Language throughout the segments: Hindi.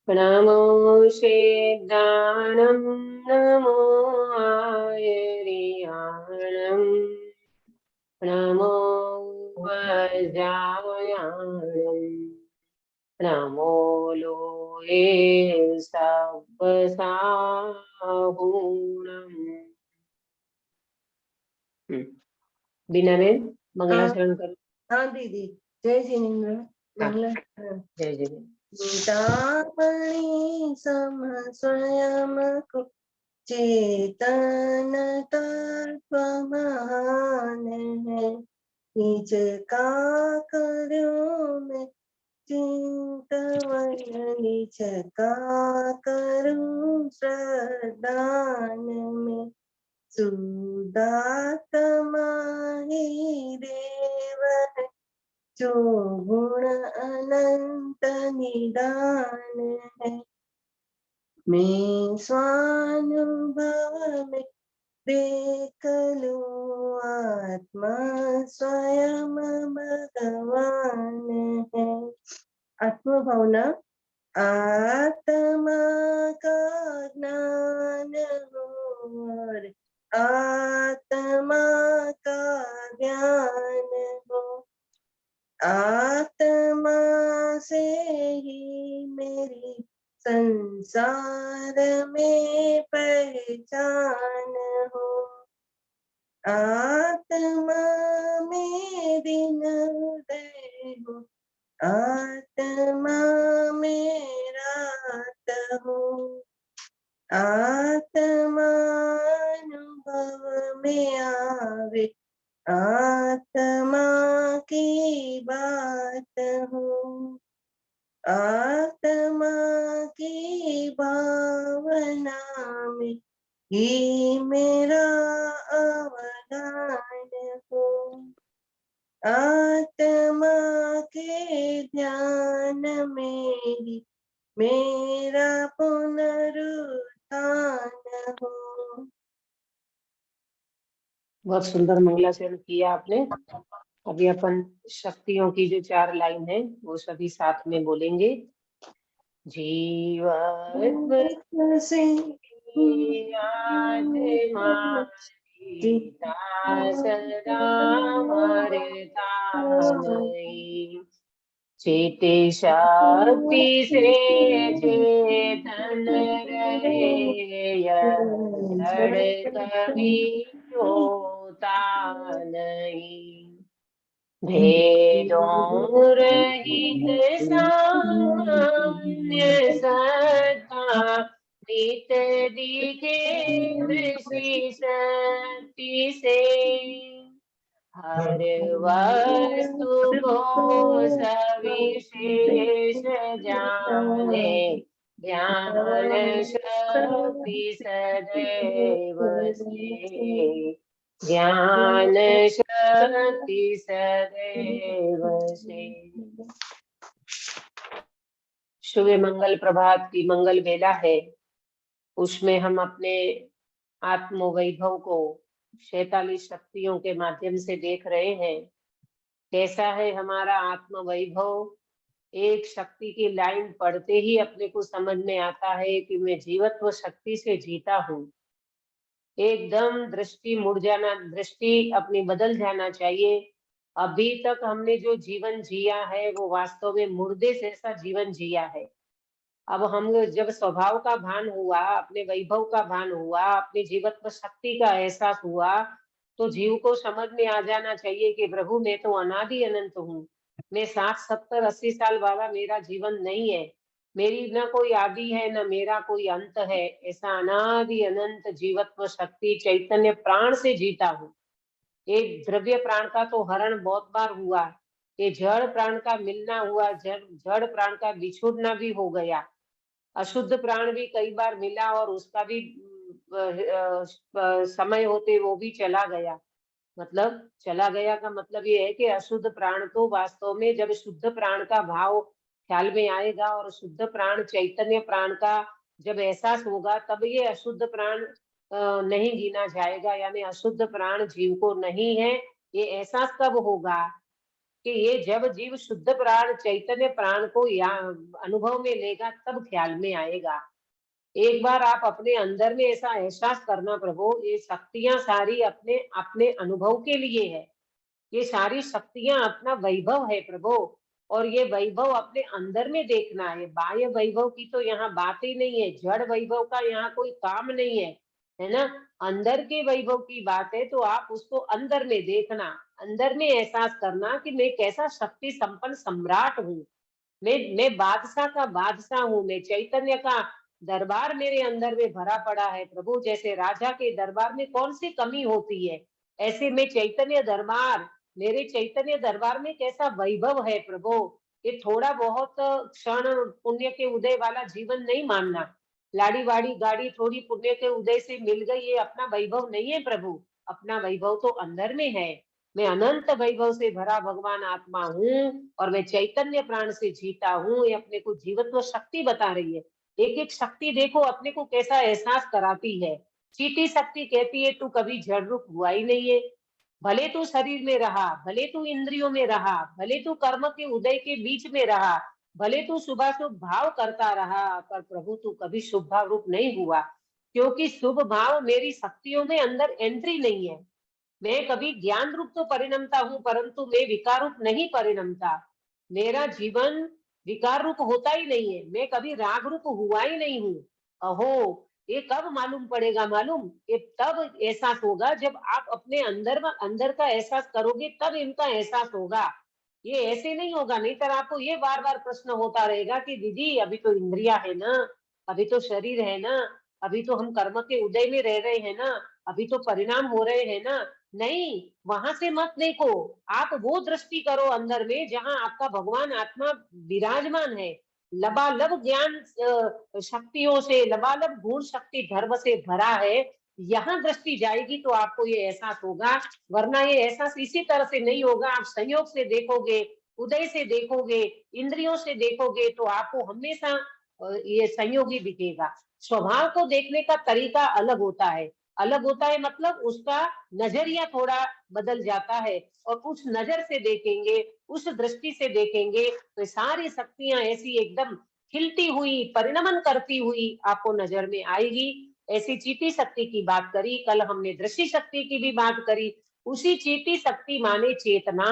नमो सिद्धाणं नमो आयर्याणं नमो वज्रायाणं नमो लोये सप्तसाहूणम्। बीना बेन मंगलाचरण करो। हाँ दीदी, जय जिनेन्द्र। मंगलाचरण। जय जिनेन्द्र। चिंतामणि सम स्वयं को चेतन तत्व महान है, निज का करूं मैं चिंतवन, निज का करूं श्रद्धान में, सुदात्मा ही देव है, जो गुण अनंत निदान है। मैं स्वानुभव में देख लूं आत्मा स्वयं भगवान है। आत्मभावना, आत्मा का ज्ञान हो और आत्मा का ज्ञान हो, आत्मा से ही मेरी संसार में पहचान हो, आत्मा में दिन उदय हो, आत्मा में रात हो, आत्मा अनुभव में आवे, आत्मा की बात हो, आत्मा की भावना में ही मेरा अवदान हो, आत्मा के ध्यान में ही मेरा पुनरुत्थान हो। बहुत सुंदर मंगलाचरण किया आपने। अभी अपन शक्तियों की जो 4 लाइन है वो सभी साथ में बोलेंगे। जीवन से आत्मा जीता सदा मरता नहीं, चेते शक्ति से चेतन रहे, जड़ कभी होता नहीं। भेदों रहित सामान्य सत्ता, नित दिखे दृष्टि शक्ति से, हर वस्तु को सविशेष जाने, ज्ञान शक्ति सदैव से, ज्ञान शक्ति सदैव से। शुभ मंगल प्रभात की मंगल बेला है, उसमें हम अपने आत्म वैभव को 46 शक्तियों के माध्यम से देख रहे हैं। कैसा है हमारा आत्म वैभव? एक शक्ति की लाइन पढ़ते ही अपने को समझ में आता है कि मैं जीवत्व शक्ति से जीता हूँ। एकदम दृष्टि मुड़ जाना, दृष्टि अपनी बदल जाना चाहिए। अभी तक हमने जो जीवन जिया है वो वास्तव में मुर्दे जैसा जीवन जिया है। अब हम जब स्वभाव का भान हुआ, अपने वैभव का भान हुआ, अपनी जीवत्व शक्ति का एहसास हुआ, तो जीव को समझ में आ जाना चाहिए कि प्रभु मैं तो अनादि अनंत हूँ। मैं 60, 70, 80 साल वाला मेरा जीवन नहीं है। मेरी न कोई आदि है न मेरा कोई अंत है। ऐसा अनादि अनंत जीवत्व शक्ति चैतन्य प्राण से जीता हूँ। एक द्रव्य प्राण का तो हरण बहुत बार हुआ, ये जड़ प्राण का मिलना हुआ, जड़ प्राण का बिछुड़ना भी हो गया। अशुद्ध प्राण भी कई बार मिला और उसका भी समय होते वो भी चला गया। मतलब चला गया का मतलब ये है कि अशुद्ध प्राण तो वास्तव में जब शुद्ध प्राण का भाव ख्याल में आएगा और शुद्ध प्राण चैतन्य प्राण का जब एहसास होगा, तब ये अशुद्ध प्राण नहीं गिना जाएगा। यानी अशुद्ध प्राण जीव को नहीं है, ये एहसास कब होगा? कि ये जब जीव शुद्ध प्राण चैतन्य प्राण को या अनुभव में लेगा तब ख्याल में आएगा। एक बार आप अपने अंदर में ऐसा एहसास करना, प्रभु ये शक्तियां सारी अपने अपने अनुभव के लिए है, ये सारी शक्तियां अपना वैभव है प्रभु, और ये वैभव अपने अंदर में देखना है। बाह्य वैभव की तो यहाँ बात ही नहीं है, जड़ वैभव का यहाँ कोई काम नहीं है, है ना। अंदर के वैभव की बात है, तो आप उसको अंदर में देखना, अंदर में एहसास करना कि मैं कैसा शक्ति संपन्न सम्राट हूँ। मैं बादशाह का बादशाह हूँ, मैं चैतन्य का दरबार मेरे अंदर में भरा पड़ा है प्रभु। जैसे राजा के दरबार में कौन सी कमी होती है, ऐसे में चैतन्य दरबार, मेरे चैतन्य दरबार में कैसा वैभव है प्रभु। ये थोड़ा बहुत क्षण पुण्य के उदय वाला जीवन नहीं मानना, लाड़ी वाड़ी गाड़ी थोड़ी पुण्य के उदय से मिल गई, ये अपना वैभव नहीं है प्रभु। अपना वैभव तो अंदर में है। मैं अनंत वैभव से भरा भगवान आत्मा हूँ, और मैं चैतन्य प्राण से जीता हूँ। ये अपने को जीवत्व शक्ति बता रही है। एक एक शक्ति देखो अपने को कैसा एहसास कराती है। चीटी शक्ति कहती है तू कभी जड़ रूप हुआ ही नहीं है, भले तू शरीर में रहा, भले तू इंद्रियों में रहा, भले तू कर्म के उदय के बीच में रहा, भले तू शुभ शुभ भाव करता रहा, पर प्रभु तू कभी शुभ भाव रूप नहीं हुआ, क्योंकि शुभ भाव मेरी शक्तियों में अंदर एंट्री नहीं है। मैं कभी ज्ञान रूप तो परिणमता हूँ, परंतु मैं विकार रूप नहीं परिणमता। मेरा जीवन विकार रूप होता ही नहीं है, मैं कभी राग रूप हुआ ही नहीं हूँ। अहो, ये कब मालूम पड़ेगा, मालूम ये तब एहसास होगा जब आप अपने अंदर का एहसास करोगे, तब इनका एहसास होगा। ये ऐसे नहीं होगा, नहीं तो आपको ये बार बार प्रश्न होता रहेगा कि दीदी अभी तो इंद्रिया है ना, अभी तो शरीर है ना, अभी तो हम कर्म के उदय में रह रहे हैं ना, अभी तो परिणाम हो रहे हैं ना। नहीं, वहां से मत देखो, आप वो दृष्टि करो अंदर में जहां आपका भगवान आत्मा विराजमान है, लबालब ज्ञान शक्तियों से, लबालब गुण शक्ति धर्म से भरा है। यहाँ दृष्टि जाएगी तो आपको ये एहसास होगा, वरना ये एहसास इसी तरह से नहीं होगा। आप संयोग से देखोगे, उदय से देखोगे, इंद्रियों से देखोगे, तो आपको हमेशा ये संयोगी दिखेगा। स्वभाव को देखने का तरीका अलग होता है, अलग होता है मतलब उसका नजरिया थोड़ा बदल जाता है, और उस नजर से देखेंगे, उस दृष्टि से देखेंगे, तो सारी शक्तियां ऐसी एकदम खिलती हुई, परिणमन करती हुई आपको नजर में आएगी। ऐसी चीटी शक्ति की बात करी, कल हमने दृष्टि शक्ति की भी बात करी। उसी चीटी शक्ति माने चेतना।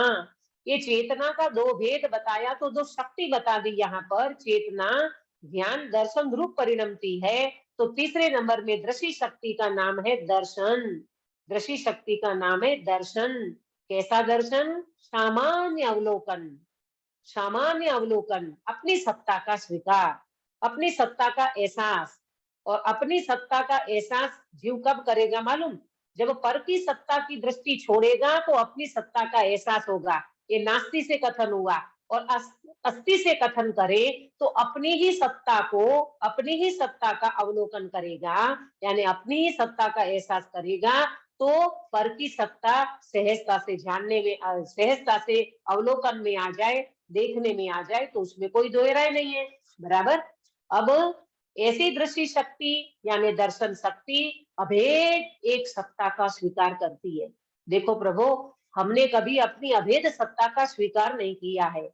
ये चेतना का दो भेद बताया, तो दो शक्ति बता दी यहाँ पर। चेतना ज्ञान दर्शन रूप परिणमती है, तो तीसरे नंबर में दृष्टि शक्ति का नाम है दर्शन। दृष्टि शक्ति का नाम है दर्शन। कैसा दर्शन? सामान्य अवलोकन। सामान्य अवलोकन, अपनी सत्ता का स्वीकार, अपनी सत्ता का एहसास। और अपनी सत्ता का एहसास जीव कब करेगा मालूम? जब पर की सत्ता की दृष्टि छोड़ेगा तो अपनी सत्ता का एहसास होगा। ये नास्ति से कथन हुआ। और अस्ति से कथन करे तो अपनी ही सत्ता को, अपनी ही सत्ता का अवलोकन करेगा, यानी अपनी ही सत्ता का एहसास करेगा, तो पर की सत्ता सहजता से जानने में, सहजता से अवलोकन में आ जाए, देखने में आ जाए, तो उसमें कोई दो राय नहीं है। बराबर। अब ऐसी दृष्टि शक्ति यानी दर्शन शक्ति अभेद एक सत्ता का स्वीकार करती है। देखो प्रभु, हमने कभी अपनी अभेद सत्ता का स्वीकार नहीं किया है।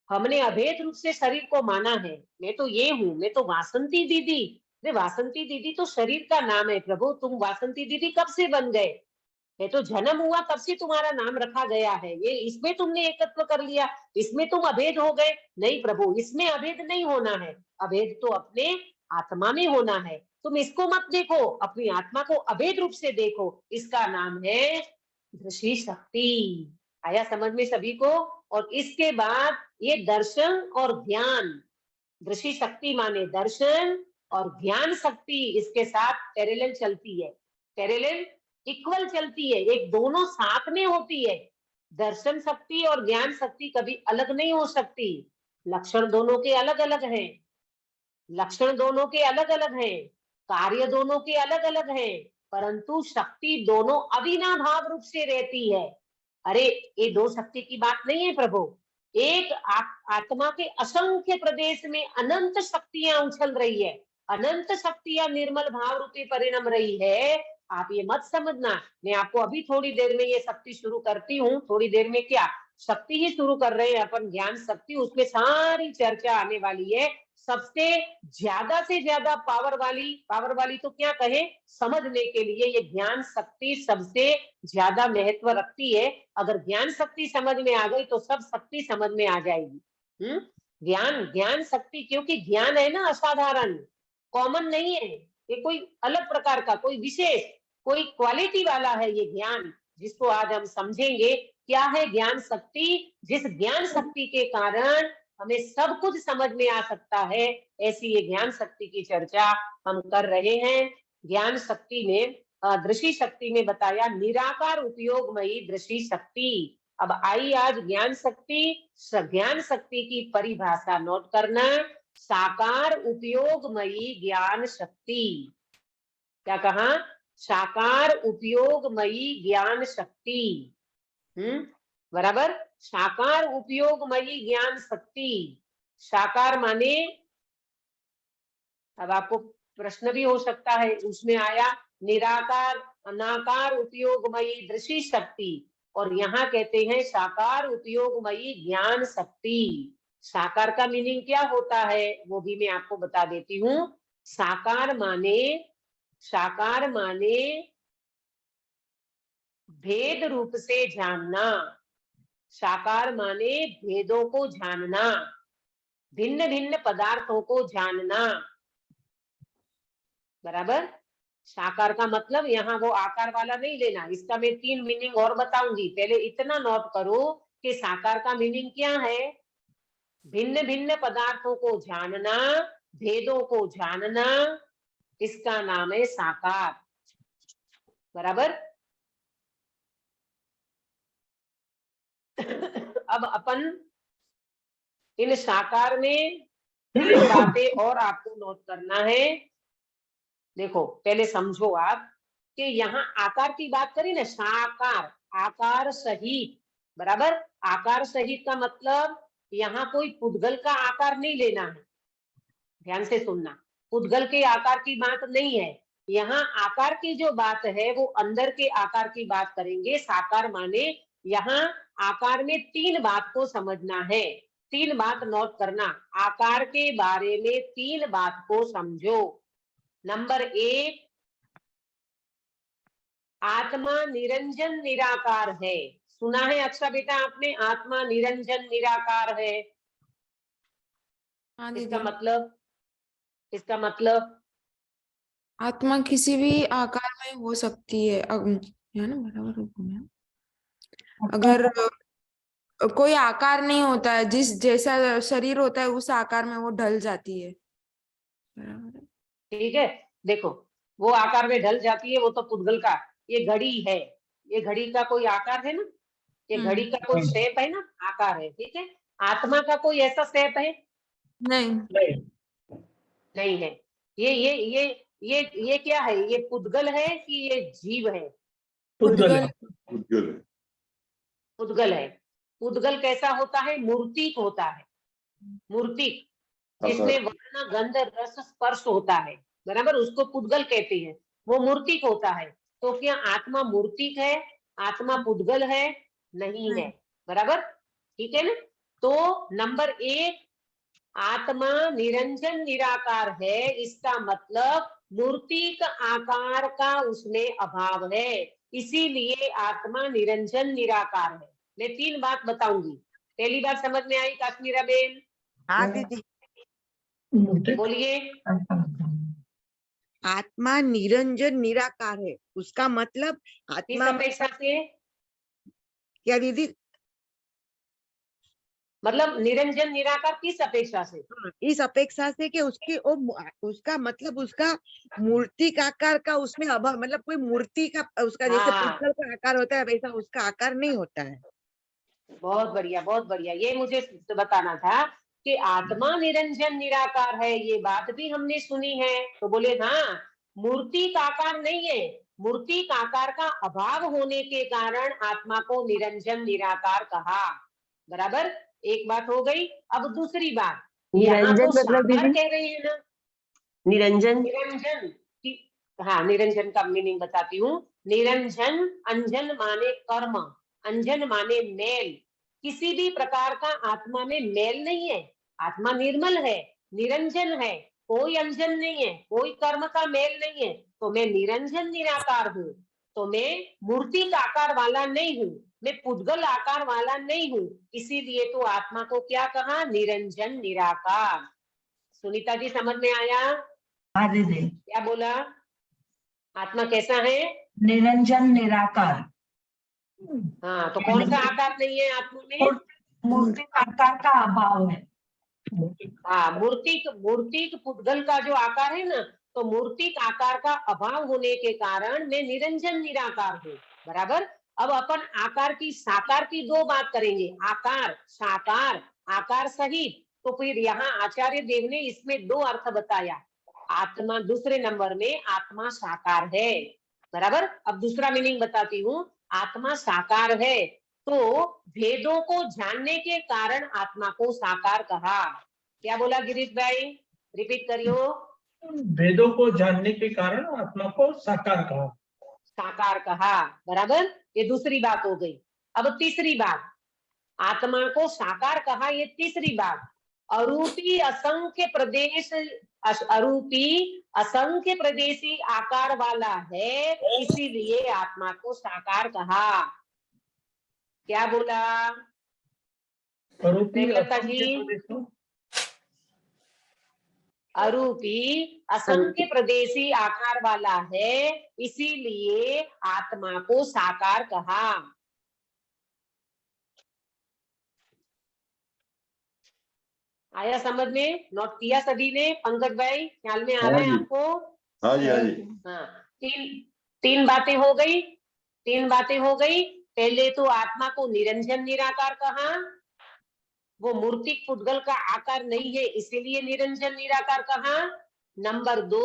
हमने अभेद रूप से शरीर को माना है। मैं तो ये हूँ, मैं तो वासंती दीदी। वासंती दीदी तो शरीर का नाम है प्रभु। तुम वासंती दीदी कब से बन गए? ये तो जन्म हुआ तब से तुम्हारा नाम रखा गया है, ये इसमें तुमने एकत्व कर लिया, इसमें तुम अभेद हो गए। नहीं प्रभु, इसमें अभेद नहीं होना है। अभेद तो अपने आत्मा में होना है। तुम इसको मत देखो, अपनी आत्मा को अभेद रूप से देखो। इसका नाम है दृष्टि शक्ति। आया समझ में सभी को? और इसके बाद ये दर्शन और ध्यान। दृष्टि शक्ति माने दर्शन, और ध्यान शक्ति इसके साथ पैरेलल चलती है। पैरेलल इक्वल चलती है, एक दोनों साथ में होती है। दर्शन शक्ति और ज्ञान शक्ति कभी अलग नहीं हो सकती। लक्षण दोनों के अलग अलग हैं, लक्षण दोनों के अलग अलग हैं, कार्य दोनों के अलग अलग हैं, परंतु शक्ति दोनों अविनाभाव रूप से रहती है। अरे ये दो शक्ति की बात नहीं है प्रभु। एक आत्मा के असंख्य प्रदेश में अनंत शक्तियां उछल रही है, अनंत शक्तियां निर्मल भाव रूपी परिणम रही है, आप ये मत समझना मैं आपको अभी थोड़ी देर में ये शक्ति शुरू करती हूँ, थोड़ी देर में क्या शक्ति ही शुरू कर रहे हैं अपन, ज्ञान शक्ति, उसमें सारी चर्चा आने वाली है। सबसे ज्यादा से ज्यादा पावर वाली तो क्या कहे, समझने के लिए ये ज्ञान शक्ति सबसे ज्यादा महत्व रखती है। अगर ज्ञान शक्ति समझ में आ गई तो सब शक्ति समझ में आ जाएगी। ज्ञान शक्ति, क्योंकि ज्ञान है ना असाधारण, कॉमन नहीं है, ये कोई अलग प्रकार का, कोई विशेष, कोई क्वालिटी वाला है ये ज्ञान, जिसको आज हम समझेंगे। क्या है ज्ञान शक्ति? जिस ज्ञान शक्ति के कारण हमें सब कुछ समझ में आ सकता है, ऐसी ये ज्ञान शक्ति की चर्चा हम कर रहे हैं। ज्ञान शक्ति में दृष्टि शक्ति में बताया निराकार उपयोगमयी दृष्टि शक्ति। अब आई आज ज्ञान शक्ति की परिभाषा नोट करना। साकार उपयोगमयी ज्ञान शक्ति, क्या कहा? साकार उपयोगमयी ज्ञान शक्ति। बराबर, साकार उपयोगमयी ज्ञान शक्ति। साकार माने, अब आपको प्रश्न भी हो सकता है, उसमें आया निराकार अनाकार उपयोगमयी दृष्टि शक्ति, और यहाँ कहते हैं साकार उपयोगमयी ज्ञान शक्ति। साकार का मीनिंग क्या होता है वो भी मैं आपको बता देती हूँ। साकार माने भेद रूप से जानना। साकार माने भेदों को जानना, भिन्न भिन्न पदार्थों को जानना। बराबर, साकार का मतलब यहाँ वो आकार वाला नहीं लेना, इसका मैं 3 मीनिंग और बताऊंगी। पहले इतना नोट करो कि साकार का मीनिंग क्या है। भिन्न भिन्न पदार्थों को जानना, भेदों को जानना, इसका नाम है साकार। बराबर। अब अपन इन साकार में 3 बातें और आपको नोट करना है। देखो पहले समझो आप कि यहाँ आकार की बात करी ना, साकार, आकार सहित। बराबर, आकार सहित का मतलब यहाँ कोई पुद्गल का आकार नहीं लेना है, ध्यान से सुनना। पुद्गल के आकार की बात नहीं है यहाँ, आकार की जो बात है वो अंदर के आकार की बात करेंगे। साकार माने यहाँ आकार में 3 बात को समझना है, 3 बात नोट करना। आकार के बारे में 3 बात को समझो। नंबर 1, आत्मा निरंजन निराकार है। सुना है अच्छा बेटा आपने, आत्मा निरंजन निराकार है। हाँ इसका मतलब आत्मा किसी भी आकार में हो सकती है, है ना? बराबर। अगर कोई आकार नहीं होता है, जिस जैसा शरीर होता है उस आकार में वो ढल जाती है। बराबर, ठीक है। देखो वो आकार में ढल जाती है, वो तो पुद्गल का। ये घड़ी है, ये घड़ी का कोई आकार है ना, ये घड़ी का कोई शेप है ना, आकार है। ठीक है, आत्मा का कोई ऐसा शेप है? नहीं है। ये क्या है? ये पुद्गल है कि ये जीव है? पुद्गल है। पुद्गल कैसा होता है? मूर्तिक होता है, मूर्तिक, जिसमें वर्ण गंध रस स्पर्श होता है। बराबर, उसको पुद्गल कहते हैं, वो मूर्तिक होता है। तो क्या आत्मा मूर्तिक है? आत्मा पुद्गल है? नहीं है। बराबर, ठीक है ना? तो नंबर 1, आत्मा निरंजन निराकार है, इसका मतलब मूर्तिक आकार का उसमें अभाव है, इसीलिए आत्मा निरंजन निराकार है। मैं 3 बात बताऊंगी। पहली बात समझ में आई काश्मीरा बेन? हाँ दीदी। बोलिए। आत्मा निरंजन निराकार है, उसका मतलब किस आत्मा अपेक्षा से? क्या दीदी? मतलब निरंजन निराकार किस अपेक्षा से? इस अपेक्षा से कि उसका मतलब उसका मूर्ति का आकार का उसमें अभाव, मतलब कोई मूर्ति का उसका जैसे पुस्तक का आकार होता है वैसा उसका आकार नहीं होता है। बहुत बढ़िया, बहुत बढ़िया। ये मुझे बताना था कि आत्मा निरंजन निराकार है, ये बात भी हमने सुनी है। तो बोले हाँ, मूर्ति का आकार नहीं है, मूर्ति का आकार का अभाव होने के कारण आत्मा को निरंजन निराकार कहा। बराबर, एक बात हो गई। अब दूसरी बात, यहाँ तो साकार कह रहे हैं ना, निरंजन हाँ, निरंजन का मीनिंग बताती हूँ। निरंजन, अंजन माने कर्म, अंजन माने मेल। किसी भी प्रकार का आत्मा में मेल नहीं है, आत्मा निर्मल है, निरंजन है, कोई अंजन नहीं है, कोई कर्म का मेल नहीं है। तो मैं निरंजन निराकार हूँ। तो मैं मूर्ति का आकार वाला नहीं हूँ, मैं पुद्गल आकार वाला नहीं हूँ। इसीलिए तो आत्मा को क्या कहा? निरंजन निराकार। सुनीता जी समझ में आया? हाँ दीदी। क्या बोला? आत्मा कैसा है? निरंजन निराकार। हाँ, तो कौन सा आकार नहीं है आत्मा में? मूर्ति आकार का अभाव है। हाँ, मूर्तिक पुद्गल का जो आकार है ना, तो मूर्तिक आकार का अभाव होने के कारण मैं निरंजन निराकार हूँ। बराबर। अब अपन आकार की साकार की दो बात करेंगे, आकार साकार, आकार सहित। तो फिर यहाँ आचार्य देव ने इसमें दो अर्थ बताया। आत्मा दूसरे नंबर में आत्मा साकार है। बराबर। अब दूसरा मीनिंग बताती हूँ। आत्मा साकार है तो भेदों को जानने के कारण आत्मा को साकार कहा। क्या बोला गिरीश भाई? रिपीट करियो। वेदों को जानने के कारण आत्मा को साकार कहा। साकार कहा। बराबर। ये दूसरी बात हो गई। अब तीसरी बात, आत्मा को साकार कहा, ये तीसरी बात। अरूपी असंख्य प्रदेश, अरूपी असंख्य प्रदेशी आकार वाला है, इसीलिए आत्मा को साकार कहा। क्या बोला प्रेमलता जी? अरूपी असंख्य प्रदेशी आकार वाला है, इसीलिए आत्मा को साकार कहा। आया समझ में? नोट किया सभी ने? पंकज भाई ख्याल में आ रहा है आपको? हाँ जी, हाँ जी। हाँ, तीन बातें हो गई। पहले तो आत्मा को निरंजन निराकार कहा, वो मूर्तिक पुद्गल का आकार नहीं है, इसीलिए निरंजन निराकार कहा। नंबर 2,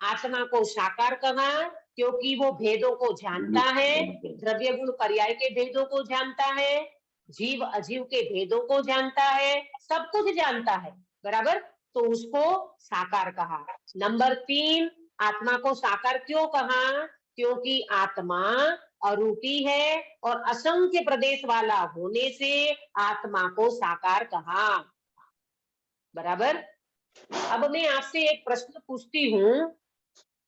आत्मा को साकार कहा, क्योंकि वो भेदों को जानता है, द्रव्य गुण पर्याय के भेदों को जानता है, जीव अजीव के भेदों को जानता है, सब कुछ जानता है। बराबर। तो उसको साकार कहा। नंबर 3, आत्मा को साकार क्यों कहा? क्योंकि आत्मा अरूपी है और असंख्य प्रदेश वाला होने से आत्मा को साकार कहा। बराबर। अब मैं आपसे एक प्रश्न पूछती हूँ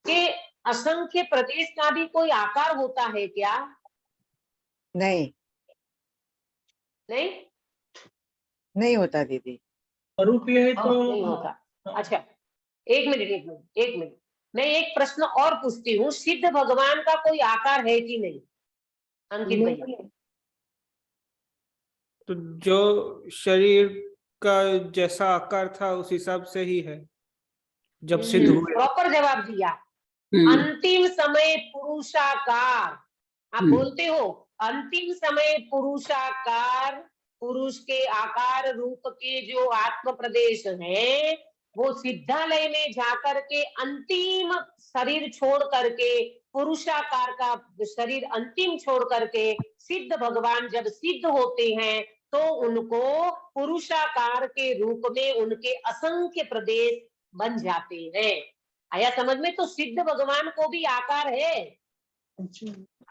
कि असंख्य प्रदेश का भी कोई आकार होता है क्या? नहीं, नहीं, नहीं होता दीदी। अरूपी है तो नहीं होता। अच्छा, एक मिनट, मैं एक प्रश्न और पूछती हूँ, सिद्ध भगवान का कोई आकार है कि नहीं? अंकित भैया। तो जो शरीर का जैसा आकार था उस हिसाब से ही है जब सिद्ध हुए। प्रॉपर जवाब दिया। अंतिम समय पुरुषाकार। आप बोलते हो अंतिम समय पुरुषाकार, पुरुष के आकार रूप के जो आत्म प्रदेश है, वो सिद्धालय में जाकर के अंतिम शरीर छोड़ करके, पुरुषाकार का शरीर अंतिम छोड़ करके सिद्ध भगवान जब सिद्ध होते हैं, तो उनको पुरुषाकार के रूप में उनके असंख्य प्रदेश बन जाते हैं। आया समझ में? तो सिद्ध भगवान को भी आकार है।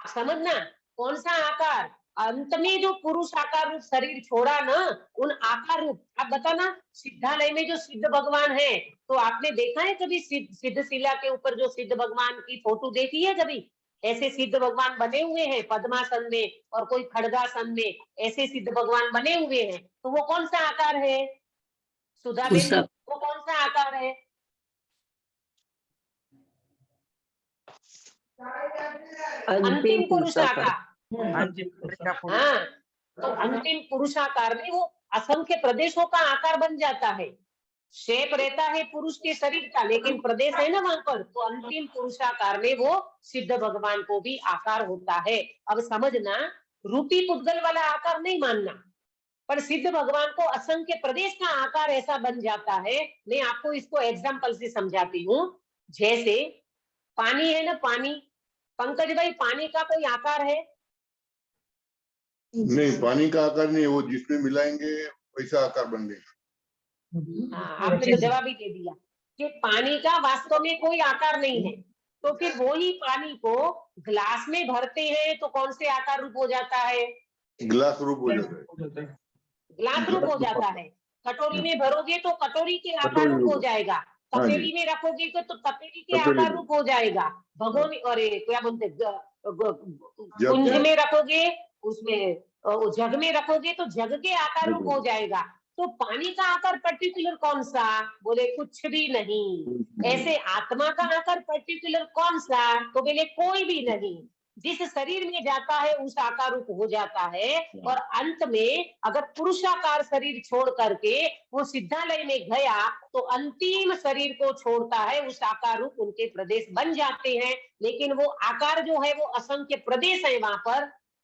समझना, कौन सा आकार? अंत में जो पुरुष आकार रूप शरीर छोड़ा ना, उन आकार रूप। आप बताना, सिद्धालय में जो सिद्ध भगवान है, तो आपने देखा है कभी सिद्ध शिला के ऊपर जो सिद्ध भगवान की फोटो देखी है कभी? ऐसे सिद्ध भगवान बने हुए हैं पद्मासन में और कोई खड़गासन में, ऐसे सिद्ध भगवान बने हुए हैं। तो वो कौन सा आकार है सुधा बेन? वो कौन सा आकार है? अंतिम पुरुषाकार। हाँ, तो अंतिम पुरुषाकार में वो असंख्य प्रदेशों का आकार बन जाता है। शेप रहता है पुरुष के शरीर का, लेकिन प्रदेश है ना वहां पर, तो अंतिम पुरुषाकार में वो सिद्ध भगवान को भी आकार होता है। अब समझना, रूपी पुद्गल वाला आकार नहीं मानना, पर सिद्ध भगवान को असंख्य प्रदेश का आकार ऐसा बन जाता है। मैं आपको इसको एग्जाम्पल से समझाती हूँ। जैसे पानी है ना, पानी, पंकज भाई पानी का कोई आकार है? नहीं, पानी का आकार नहीं है, वो जिसमें मिलाएंगे वैसा आकार बन जाएगा। हाँ, आपने तो जवाब ही दे दिया कि पानी का वास्तव में कोई आकार नहीं है। तो फिर वो ही पानी को ग्लास में भरते हैं तो कौन से आकार रूप हो जाता है? ग्लास रूप हो जाता है। ग्लास रूप हो जाता है। कटोरी में भरोगे तो कटोरी के आकार कटोरी रूप रूप। हो जाएगा। हाँ जी। तपेली में रखोगे तो तपेली के तपेली आकार में। रूप हो जाएगा। भगोनी और क्या बोलते जग। कुंज में रखोगे, उसमें जग में रखोगे तो जग के आकार रूप हो जाएगा। तो पानी का आकार पर्टिकुलर कौन सा? बोले कुछ भी नहीं। ऐसे आत्मा का आकार पर्टिकुलर कौन सा? तो बोले कोई भी नहीं। जिस शरीर में जाता है उस आकार रूप हो जाता है, और अंत में अगर पुरुषाकार शरीर छोड़ करके वो सिद्धालय में गया तो अंतिम शरीर को छोड़ता है, उस आकार रूप उनके प्रदेश बन जाते हैं। लेकिन वो आकार जो है वो असंख्य प्रदेश है,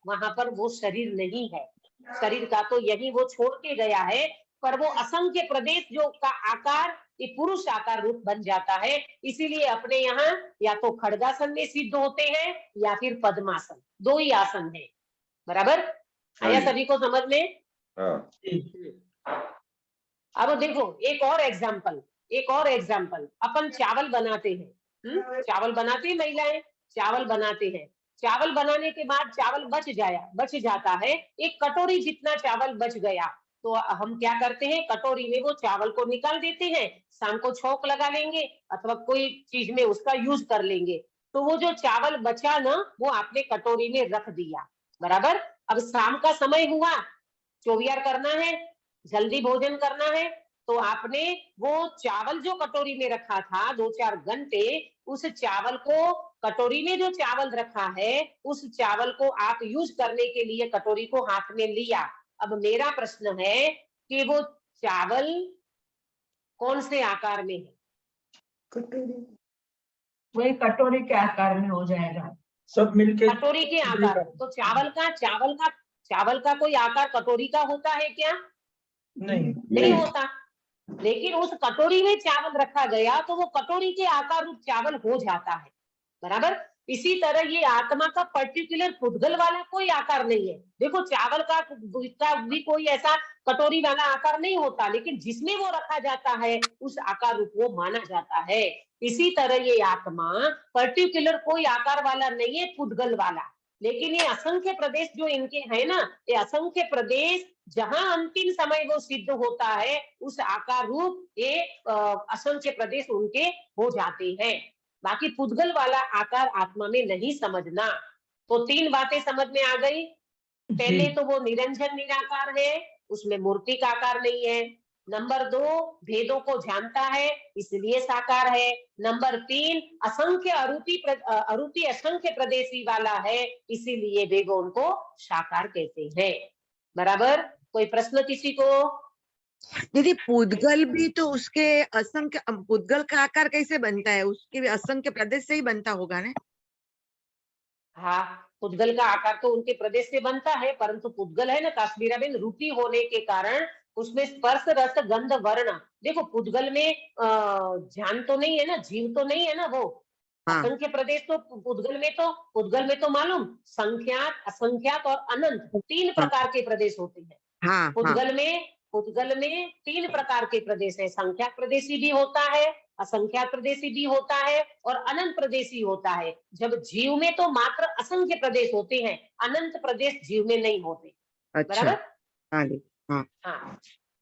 वहां पर वो शरीर नहीं है। शरीर का तो यही वो छोड़ के गया है, पर वो असंख्य प्रदेश जो का आकार ये पुरुष आकार रूप बन जाता है। इसीलिए अपने यहाँ या तो खड़गासन में सिद्ध होते हैं या फिर पद्मासन, दो ही आसन है। बराबर आया सभी को समझ में? हाँ। अब देखो एक और एग्जाम्पल, अपन चावल बनाते हैं, चावल बनाती है महिलाएं, चावल बनाते हैं। चावल बनाने के बाद चावल बच जाता है, एक कटोरी जितना चावल बच गया, तो हम क्या करते हैं, कटोरी में वो चावल को निकाल देते हैं, शाम को छौंक लगा लेंगे अथवा कोई चीज में उसका यूज कर लेंगे। तो वो जो चावल बचा ना, वो आपने कटोरी में रख दिया। बराबर, अब शाम का समय हुआ, चोवियार करना है, जल्दी भोजन करना है, तो आपने वो चावल जो कटोरी में रखा था 2-4 घंटे, उस चावल को, कटोरी में जो चावल रखा है उस चावल को आप यूज करने के लिए कटोरी को हाथ में लिया। अब मेरा प्रश्न है कि वो चावल कौन से आकार में है? कटोरी, वही कटोरी के आकार में हो जाएगा। सब मिलके कटोरी के आकार। तो चावल का कोई आकार कटोरी का होता है क्या? नहीं होता। लेकिन उस कटोरी में चावल रखा गया तो वो कटोरी के आकार रूप चावल हो जाता है। बराबर, इसी तरह ये आत्मा का पर्टिकुलर पुद्गल वाला कोई आकार नहीं है। देखो चावल का भी कोई ऐसा कटोरी वाला आकार नहीं होता, लेकिन जिसमें वो रखा जाता है उस आकार रूप वो माना जाता है। इसी तरह ये आत्मा पर्टिकुलर कोई आकार वाला नहीं है, पुद्गल वाला। लेकिन ये असंख्य प्रदेश जो इनके है ना, ये असंख्य प्रदेश जहां अंतिम समय वो सिद्ध होता है, उस आकार रूप ये असंख्य प्रदेश उनके हो जाते हैं। बाकी पुद्गल वाला आकार आत्मा में नहीं समझना। तो 3 बातें समझ में आ गई। पहले तो वो निरंजन निराकार है, उसमें मूर्ति का आकार नहीं है। नंबर 2, भेदों को जानता है इसलिए साकार है। नंबर 3, असंख्य अरूपी असंख्य प्रदेशी वाला है, इसीलिए वे उनको साकार कहते हैं। बराबर, कोई प्रश्न किसी को? दीदी पुद्गल भी तो उसके असंख्य, पुद्गल का आकार कैसे बनता है? उसके भी असंख्य प्रदेश से ही बनता होगा ना? हाँ, पुद्गल का आकार तो उनके प्रदेश से बनता है, परंतु पुद्गल है ना काश्मीराबेन, रूपी होने के कारण उसमें स्पर्श रस गंध वर्ण, देखो पुद्गल में जान तो नहीं है ना, जीव तो नहीं है ना वो। हाँ। असंख्य प्रदेश तो पुद्गल में तो मालूम संख्यात, असंख्यात और अनंत 3 प्रकार के प्रदेश होते हैं। हाँ, पुद्गल में 3 प्रकार के प्रदेश है, संख्यात प्रदेशी भी होता है, असंख्यात प्रदेशी भी होता है और अनंत प्रदेशी होता है। जब जीव में तो मात्र असंख्य प्रदेश होते हैं, अनंत प्रदेश जीव में नहीं होते। अच्छा। बराबर, हाँ जी, हाँ। हाँ,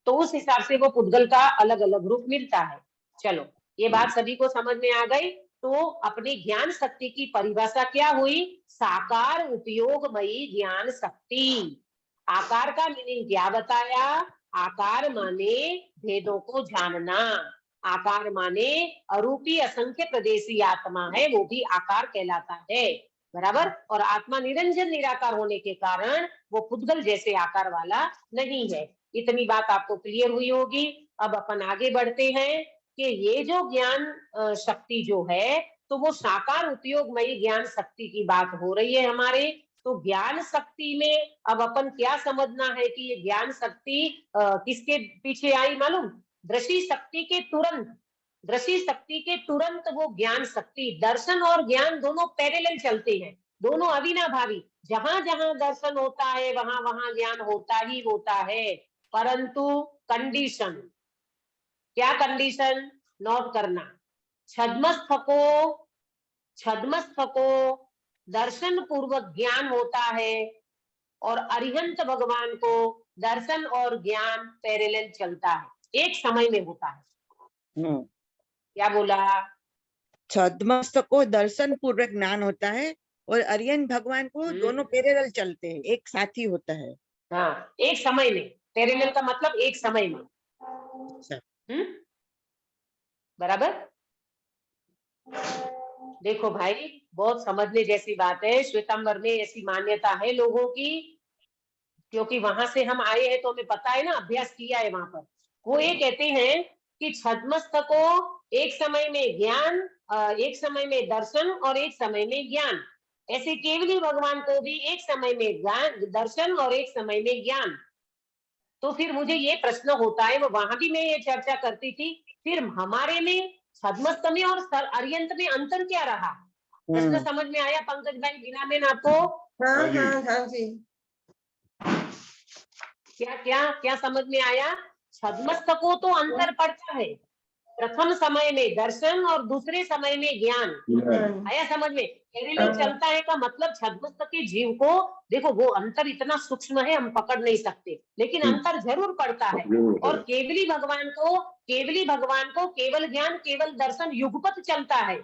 तो उस हिसाब से वो पुद्गल का अलग अलग रूप मिलता है। चलो, ये बात सभी को समझ में आ गई। तो अपनी ज्ञान शक्ति की परिभाषा क्या हुई? साकार उपयोगमयी ज्ञान शक्ति। आकार का मीनिंग क्या बताया? आकार माने भेदों को जानना, आकार माने अरूपी असंख्य प्रदेशी आत्मा है, वो भी आकार कहलाता है। बराबर, और आत्मा निरंजन निराकार होने के कारण वो पुद्गल जैसे आकार वाला नहीं है। इतनी बात आपको क्लियर हुई होगी। अब अपन आगे बढ़ते हैं कि ये जो ज्ञान शक्ति जो है, तो वो साकार उपयोगमयी ज्ञान शक्ति की बात हो रही है हमारे। तो ज्ञान शक्ति में अब अपन क्या समझना है कि ये ज्ञान शक्ति किसके पीछे आई मालूम? दृष्टि शक्ति के तुरंत, दृष्टि शक्ति के तुरंत वो ज्ञान शक्ति, दर्शन और ज्ञान दोनों पैरेलल चलते हैं, दोनों अविनाभावी। जहां जहां दर्शन होता है वहां वहां ज्ञान होता ही होता है, परंतु कंडीशन, क्या कंडीशन? नोट करना। छद्मस्थ को छद्मस्थ को दर्शन पूर्वक ज्ञान होता है और अरिहंत भगवान को दर्शन और ज्ञान पैरेलल चलता है, एक समय में होता है। क्या बोला? छद्मस्थ को दर्शन पूर्वक ज्ञान होता है और अरियन भगवान को दोनों पैरेलल चलते हैं, एक साथ ही होता है। हाँ, एक समय में, पैरेलल का मतलब एक समय में। बराबर? देखो भाई, बहुत समझने जैसी बात है। श्वेतांबर में ऐसी मान्यता है लोगों की, क्योंकि वहां से हम आए हैं तो हमें पता है ना, अभ्यास किया है वहां पर। वो ये कहते हैं कि छद्मस्थ को एक समय में ज्ञान, एक समय में दर्शन और एक समय में ज्ञान, ऐसे केवली भगवान को भी एक समय में ज्ञान दर्शन और एक समय में ज्ञान। तो फिर मुझे ये प्रश्न होता है, वो वहां भी मैं ये चर्चा करती थी, फिर हमारे में छद्मस्थ में और अरियंत में अंतर क्या रहा? प्रश्न समझ में आया पंकज भाई, बिना में आपको? हाँ हाँ हाँ जी। क्या क्या क्या समझ में आया? छद्मस्थ को तो अंतर पड़ता है, प्रथम समय में दर्शन और दूसरे समय में ज्ञान। आया समझ में? पैरेलल चलता है का मतलब छद्मस्थ के जीव को, देखो वो अंतर इतना सूक्ष्म है हम पकड़ नहीं सकते, लेकिन अंतर जरूर पड़ता है। और केवली भगवान को केवल ज्ञान केवल दर्शन युगपत चलता है,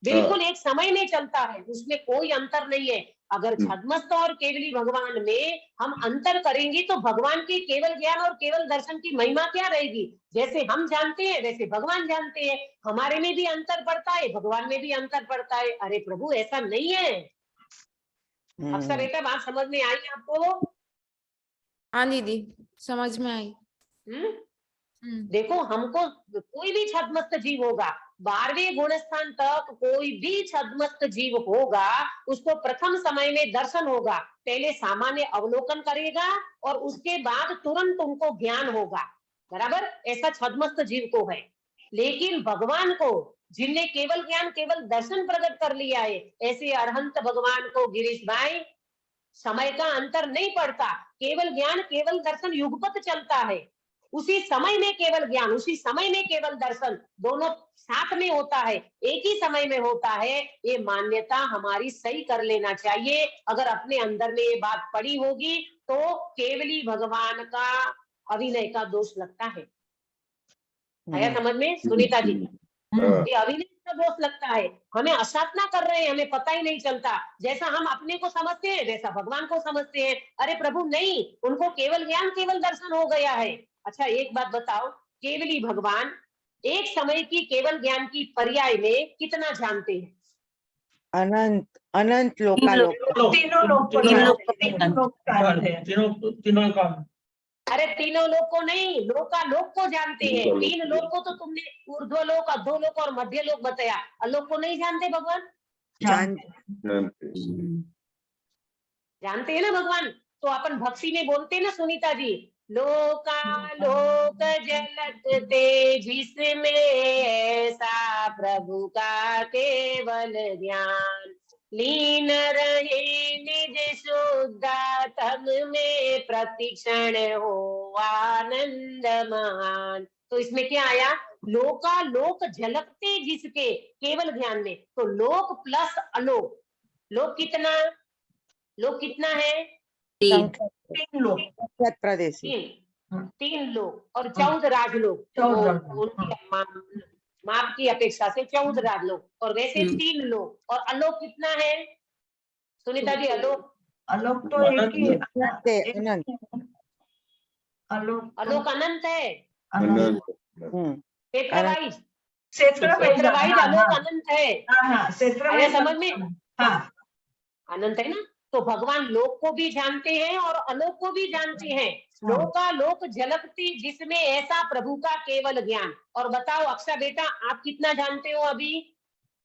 बिल्कुल एक समय में चलता है, उसमें कोई अंतर नहीं है। अगर छद्मस्थ और केवली भगवान में हम अंतर करेंगे तो भगवान के केवल ज्ञान और केवल दर्शन की महिमा क्या रहेगी? जैसे हम जानते हैं वैसे भगवान जानते हैं, हमारे में भी अंतर पड़ता है, भगवान में भी अंतर पड़ता है। अरे प्रभु, ऐसा नहीं है। अक्सर बेटा बात समझ में आई आपको? हाँ दीदी, समझ में आई। देखो, हमको कोई भी छद्मस्थ जीव होगा, 12वें गुणस्थान तक कोई भी छद्मस्थ जीव होगा, उसको प्रथम समय में दर्शन होगा, पहले सामान्य अवलोकन करेगा और उसके बाद तुरंत उनको ज्ञान होगा। बराबर? ऐसा छद्मस्थ जीव को है। लेकिन भगवान को, जिनने केवल ज्ञान केवल दर्शन प्रकट कर लिया है, ऐसे अरहंत भगवान को गिरीश भाई समय का अंतर नहीं पड़ता, केवल ज्ञान केवल दर्शन युगपत चलता है। उसी समय में केवल ज्ञान, उसी समय में केवल दर्शन, दोनों साथ में होता है, एक ही समय में होता है। ये मान्यता हमारी सही कर लेना चाहिए। अगर अपने अंदर में ये बात पड़ी होगी तो केवली भगवान का अभिनय का दोष लगता है। आया समझ में सुनीता जी? ये अभिनय का दोष लगता है, हमें असाधना कर रहे हैं, हमें पता ही नहीं चलता। जैसा हम अपने को समझते हैं वैसा भगवान को समझते हैं। अरे प्रभु नहीं, उनको केवल ज्ञान केवल दर्शन हो गया है। अच्छा एक बात बताओ, केवली भगवान एक समय की केवल ज्ञान की पर्याय में कितना जानते हैं? अनंत अनंत लोकालोक, तीनों लोग। अरे तीनों लोक को नहीं, लोकालोक को जानते हैं। 3 लोक को तो तुमने ऊर्ध्वलोक, अधोलोक और मध्यलोक बताया, अलोक को नहीं जानते भगवान? जानते हैं ना भगवान। तो अपन भक्ति में बोलते हैं ना सुनीता जी, लोकालोक झलकते जिसमें ऐसा प्रभु का केवल ज्ञान, लीन रहे निज शुद्धात्म में प्रतिक्षण हो आनंद महान। तो इसमें क्या आया? लोकालोक झलकते जिसके केवल ज्ञान में, तो लोक प्लस अलोक। लोक कितना है? 3 लोग, प्रदेश, 3 लोग और 14 राजलोक। उनकी माप की अपेक्षा से 14 राजलोक, और वैसे 3 लोग। और अलोक कितना है सुनीता जी? आलोक तो एक ही अलोक अनंत है। क्षेत्र वाइज अलोक अनंत है। क्षेत्र समझ में? हाँ, अनंत है ना। तो भगवान लोक को भी जानते हैं और अलोक को भी जानते हैं। लोकालोक झलकती जिसमें ऐसा प्रभु का केवल ज्ञान। और बताओ अक्षा बेटा, आप कितना जानते हो अभी?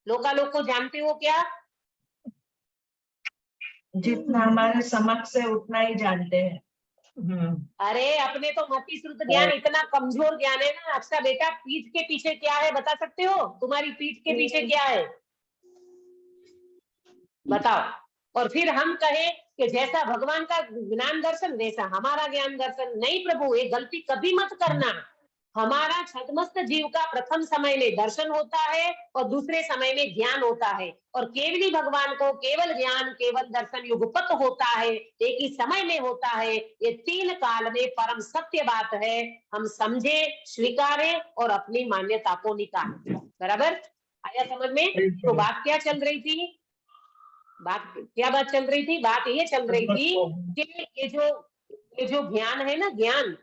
लोकालोक को जानते हो क्या? जितना हमारे समक्ष है उतना ही जानते हैं। अरे अपने तो मति श्रुत ज्ञान इतना कमजोर ज्ञान है ना अक्षा बेटा। पीठ के पीछे क्या है बता सकते हो? तुम्हारी पीठ के पीछे क्या है बताओ। और फिर हम कहें कि जैसा भगवान का ज्ञान दर्शन वैसा हमारा ज्ञान दर्शन। नहीं प्रभु, ये गलती कभी मत करना। हमारा छद्मस्त जीव का प्रथम समय में दर्शन होता है और दूसरे समय में ज्ञान होता है, और केवली भगवान को केवल ज्ञान केवल दर्शन युगपत होता है, एक ही समय में होता है। ये तीन काल में परम सत्य बात है, हम समझे, स्वीकारें और अपनी मान्यता को निकालें। बराबर आया समझ में? तो बात क्या चल रही थी? बात चल रही थी? बात ये चल रही थी कि ये जो ज्ञान है ना, ज्ञान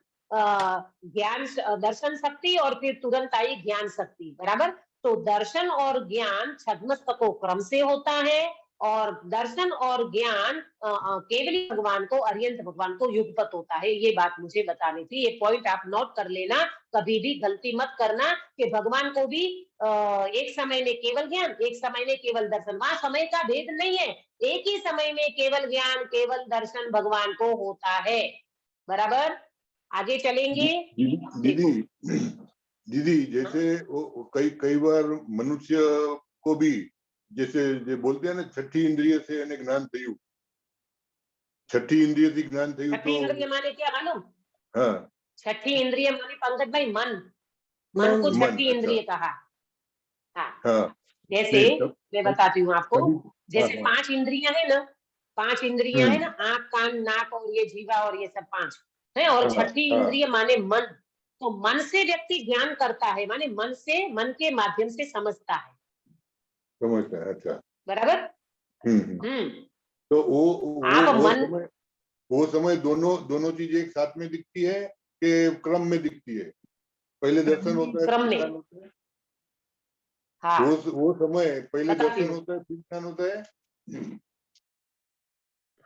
दर्शन शक्ति और फिर तुरंत आई ज्ञान शक्ति। बराबर, तो दर्शन और ज्ञान छद्मस्त को क्रम से होता है, और दर्शन और ज्ञान केवली भगवान को, अर्यंत भगवान को युगपत होता है। ये बात मुझे बतानी थी, ये पॉइंट आप नोट कर लेना, कभी भी गलती मत करना कि भगवान को भी एक समय में केवल ज्ञान, एक समय में केवल दर्शन, वहां समय का भेद नहीं है, एक ही समय में केवल ज्ञान केवल दर्शन भगवान को होता है। बराबर, आगे चलेंगे। दीदी जैसे वो कई बार मनुष्य को भी जैसे बोलते हैं ना, छठी इंद्रिय से ज्ञान थयु, छठी इंद्रिय से ज्ञान थयु। छठी इंद्रिय माने क्या मालूम? हाँ, छठी इंद्रिय माने पंकज भाई मन को छठी इंद्रिय कहा। हाँ, जैसे मैं बताती हूँ आपको, जैसे 5 इंद्रियां है ना, 5 इंद्रियां है ना, आंख कान नाक और ये जीवा और ये सब 5 है, और छठी इंद्रिय माने मन। तो मन से व्यक्ति ज्ञान करता है, माने मन के माध्यम से समझता है। अच्छा, बराबर। तो वो मन समय दोनों चीजें एक साथ में दिखती है कि क्रम में दिखती है? पहले दर्शन होता है, क्रम में। हाँ, वो समय पहले दर्शन होता है फिर ज्ञान होता है।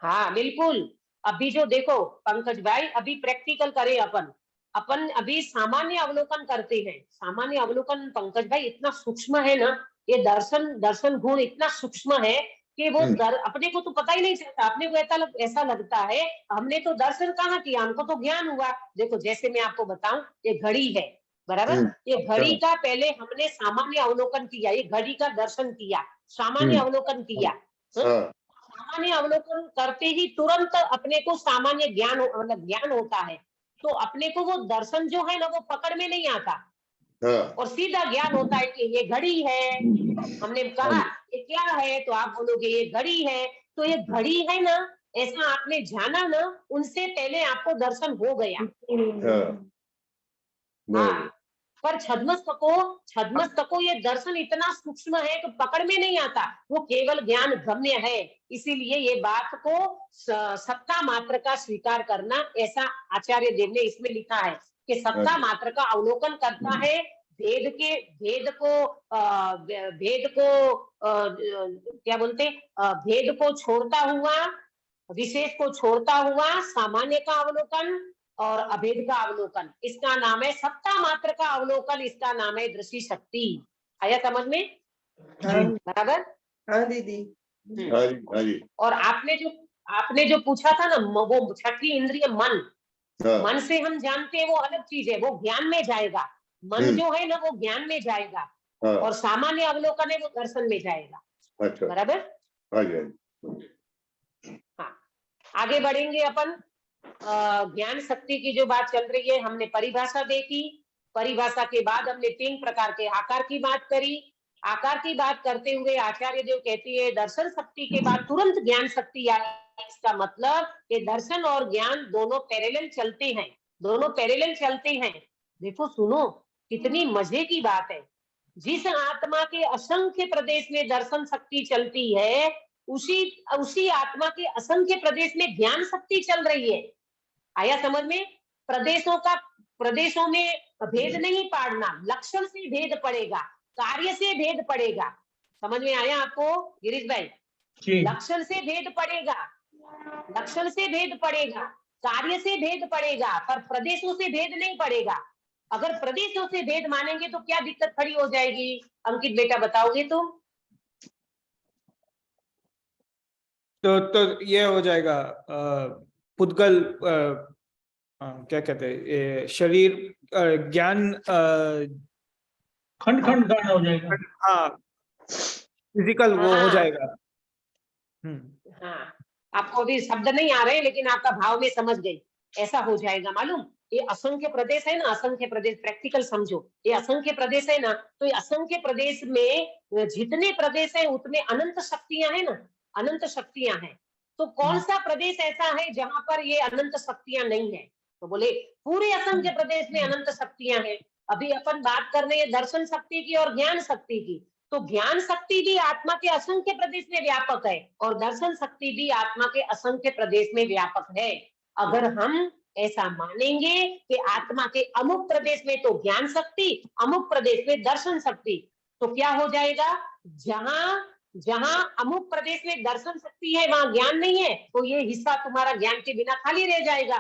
हाँ बिल्कुल। अभी जो देखो पंकज भाई, अभी प्रैक्टिकल करें अपन अभी सामान्य अवलोकन करते हैं। सामान्य अवलोकन पंकज भाई इतना सूक्ष्म है ना, ये दर्शन गुण इतना सूक्ष्म है कि वो अपने को तो पता ही नहीं चलता। अपने को ऐसा लगता है हमने तो दर्शन कहाँ किया, हमको तो ज्ञान हुआ। देखो जैसे मैं आपको बताऊं, ये घड़ी है, बराबर, ये घड़ी का पहले हमने सामान्य अवलोकन किया, ये घड़ी का दर्शन किया, सामान्य अवलोकन किया। सामान्य अवलोकन करते ही तुरंत अपने को सामान्य ज्ञान मतलब ज्ञान होता है, तो अपने को वो दर्शन जो है ना वो पकड़ में नहीं आता, और सीधा ज्ञान होता है कि ये घड़ी है। हमने कहा ये क्या है, तो आप बोलोगे ये घड़ी है। तो ये घड़ी है ना, ऐसा आपने जाना ना, उनसे पहले आपको दर्शन हो गया। हाँ, पर छद्मस्त को ये दर्शन इतना सूक्ष्म है कि पकड़ में नहीं आता, वो केवल ज्ञान गम्य है। इसीलिए ये बात को सत्ता मात्र का स्वीकार करना, ऐसा आचार्य देव ने इसमें लिखा है कि सत्ता मात्र का अवलोकन करता है, भेद को छोड़ता हुआ, विशेष को छोड़ता हुआ सामान्य का अवलोकन और अभेद का अवलोकन, इसका नाम है सत्ता मात्र का अवलोकन, इसका नाम है दृष्टि शक्ति। आया समझ में? बराबर। हाँ दीदी। और आपने जो पूछा था ना, वो छठी इंद्रिय मन से हम जानते हैं, वो अलग चीज है, वो ज्ञान में जाएगा। मन जो है ना वो ज्ञान में जाएगा, और सामान्य अवलोकन है वो दर्शन में जाएगा। अच्छा, बराबर। हाँ, आगे बढ़ेंगे अपन। ज्ञान शक्ति की जो बात चल रही है, हमने परिभाषा देखी। परिभाषा के बाद हमने 3 प्रकार के आकार की बात करी। आकार की बात करते हुए आचार्य देव कहती है दर्शन शक्ति के बाद तुरंत ज्ञान शक्ति आई। इसका मतलब कि दर्शन और ज्ञान दोनों पैरेलल चलते हैं, दोनों पैरेलल चलते हैं। देखो सुनो, कितनी मजे की बात है। जिस आत्मा के असंख्य प्रदेश में दर्शन शक्ति चलती है, उसी आत्मा के असंख्य प्रदेश में ज्ञान शक्ति चल रही है। आया समझ में? प्रदेशों में भेद नहीं पाड़ना, लक्षण से भेद पड़ेगा, कार्य से भेद पड़ेगा। समझ में आया आपको गिरीश भाई? लक्षण से भेद पड़ेगा, कार्य से भेद पड़ेगा, पर प्रदेशों से भेद नहीं पड़ेगा। अगर प्रदेशों से भेद मानेंगे तो क्या दिक्कत खड़ी हो जाएगी? अंकित बेटा बताओगे तुम? तो ये हो जाएगा पुद्गल, क्या कहते हैं, ये शरीर ज्ञान खंड ज्ञान हो जाएगा। हाँ, फिजिकल वो हो जाएगा। हाँ, आपको अभी शब्द नहीं आ रहे, लेकिन आपका भाव में समझ गई। ऐसा हो जाएगा मालूम, ये असंख्य प्रदेश है ना, असंख्य प्रदेश, प्रैक्टिकल समझो, ये असंख्य प्रदेश है ना, तो ये असंख्य प्रदेश में जितने प्रदेश है उतने अनंत शक्तियां है ना, अनंत शक्तियां हैं। तो कौन सा प्रदेश ऐसा है जहां पर ये अनंत शक्तियां नहीं है? तो बोले पूरे असंख्य प्रदेश में अनंत शक्तियां हैं। अभी अपन बात कर रहे हैं दर्शन शक्ति की और ज्ञान शक्ति की, तो ज्ञान शक्ति भी आत्मा के असंख्य प्रदेश में व्यापक है और दर्शन शक्ति भी आत्मा के असंख्य प्रदेश में व्यापक है। अगर हम ऐसा मानेंगे कि आत्मा के अमुक प्रदेश में तो ज्ञान शक्ति, अमुक प्रदेश में दर्शन शक्ति, तो क्या हो जाएगा? जहां जहां अमुक प्रदेश में दर्शन शक्ति है वहां ज्ञान नहीं है, तो ये हिस्सा तुम्हारा ज्ञान के बिना खाली रह जाएगा।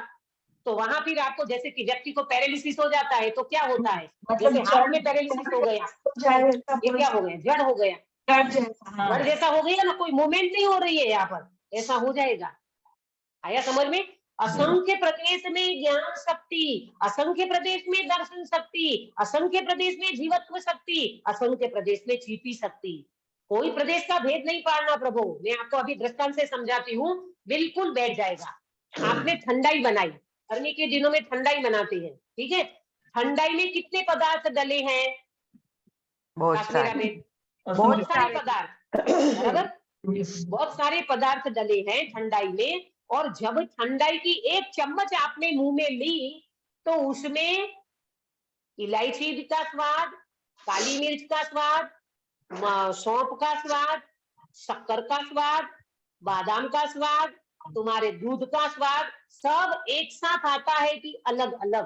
तो वहां फिर आपको जैसे कि व्यक्ति को पैरालिसिस हो जाता है तो क्या होता है? जैसे हाथ में पैरालिसिस हो गया, ये क्या हो गया? जड़ हो गया, जड़ जैसा हो गया ना, कोई मूवमेंट नहीं हो रही है यहाँ पर, ऐसा हो जाएगा। आया समझ में? असंख्य प्रदेश में ज्ञान शक्ति, असंख्य प्रदेश में दर्शन शक्ति, असंख्य प्रदेश में जीवत्व शक्ति, असंख्य प्रदेश में चीपी शक्ति। कोई प्रदेश का भेद नहीं पाड़ना प्रभु। मैं आपको अभी दृष्टांत से समझाती हूँ, बिल्कुल बैठ जाएगा। आपने ठंडाई बनाई, गर्मी के दिनों में ठंडाई बनाते हैं, ठीक है? ठंडाई में कितने पदार्थ डले हैं? बहुत काश्मीरा सारे। में बहुत सारे पदार्थ, बराबर, बहुत सारे पदार्थ डले हैं ठंडाई में। और जब ठंडाई की एक चम्मच आपने मुंह में ली तो उसमें इलायची का स्वाद, काली मिर्च का स्वाद, सौंफ का स्वाद, शक्कर का स्वाद, बादाम का स्वाद, तुम्हारे दूध का स्वाद, सब एक साथ आता है कि अलग अलग?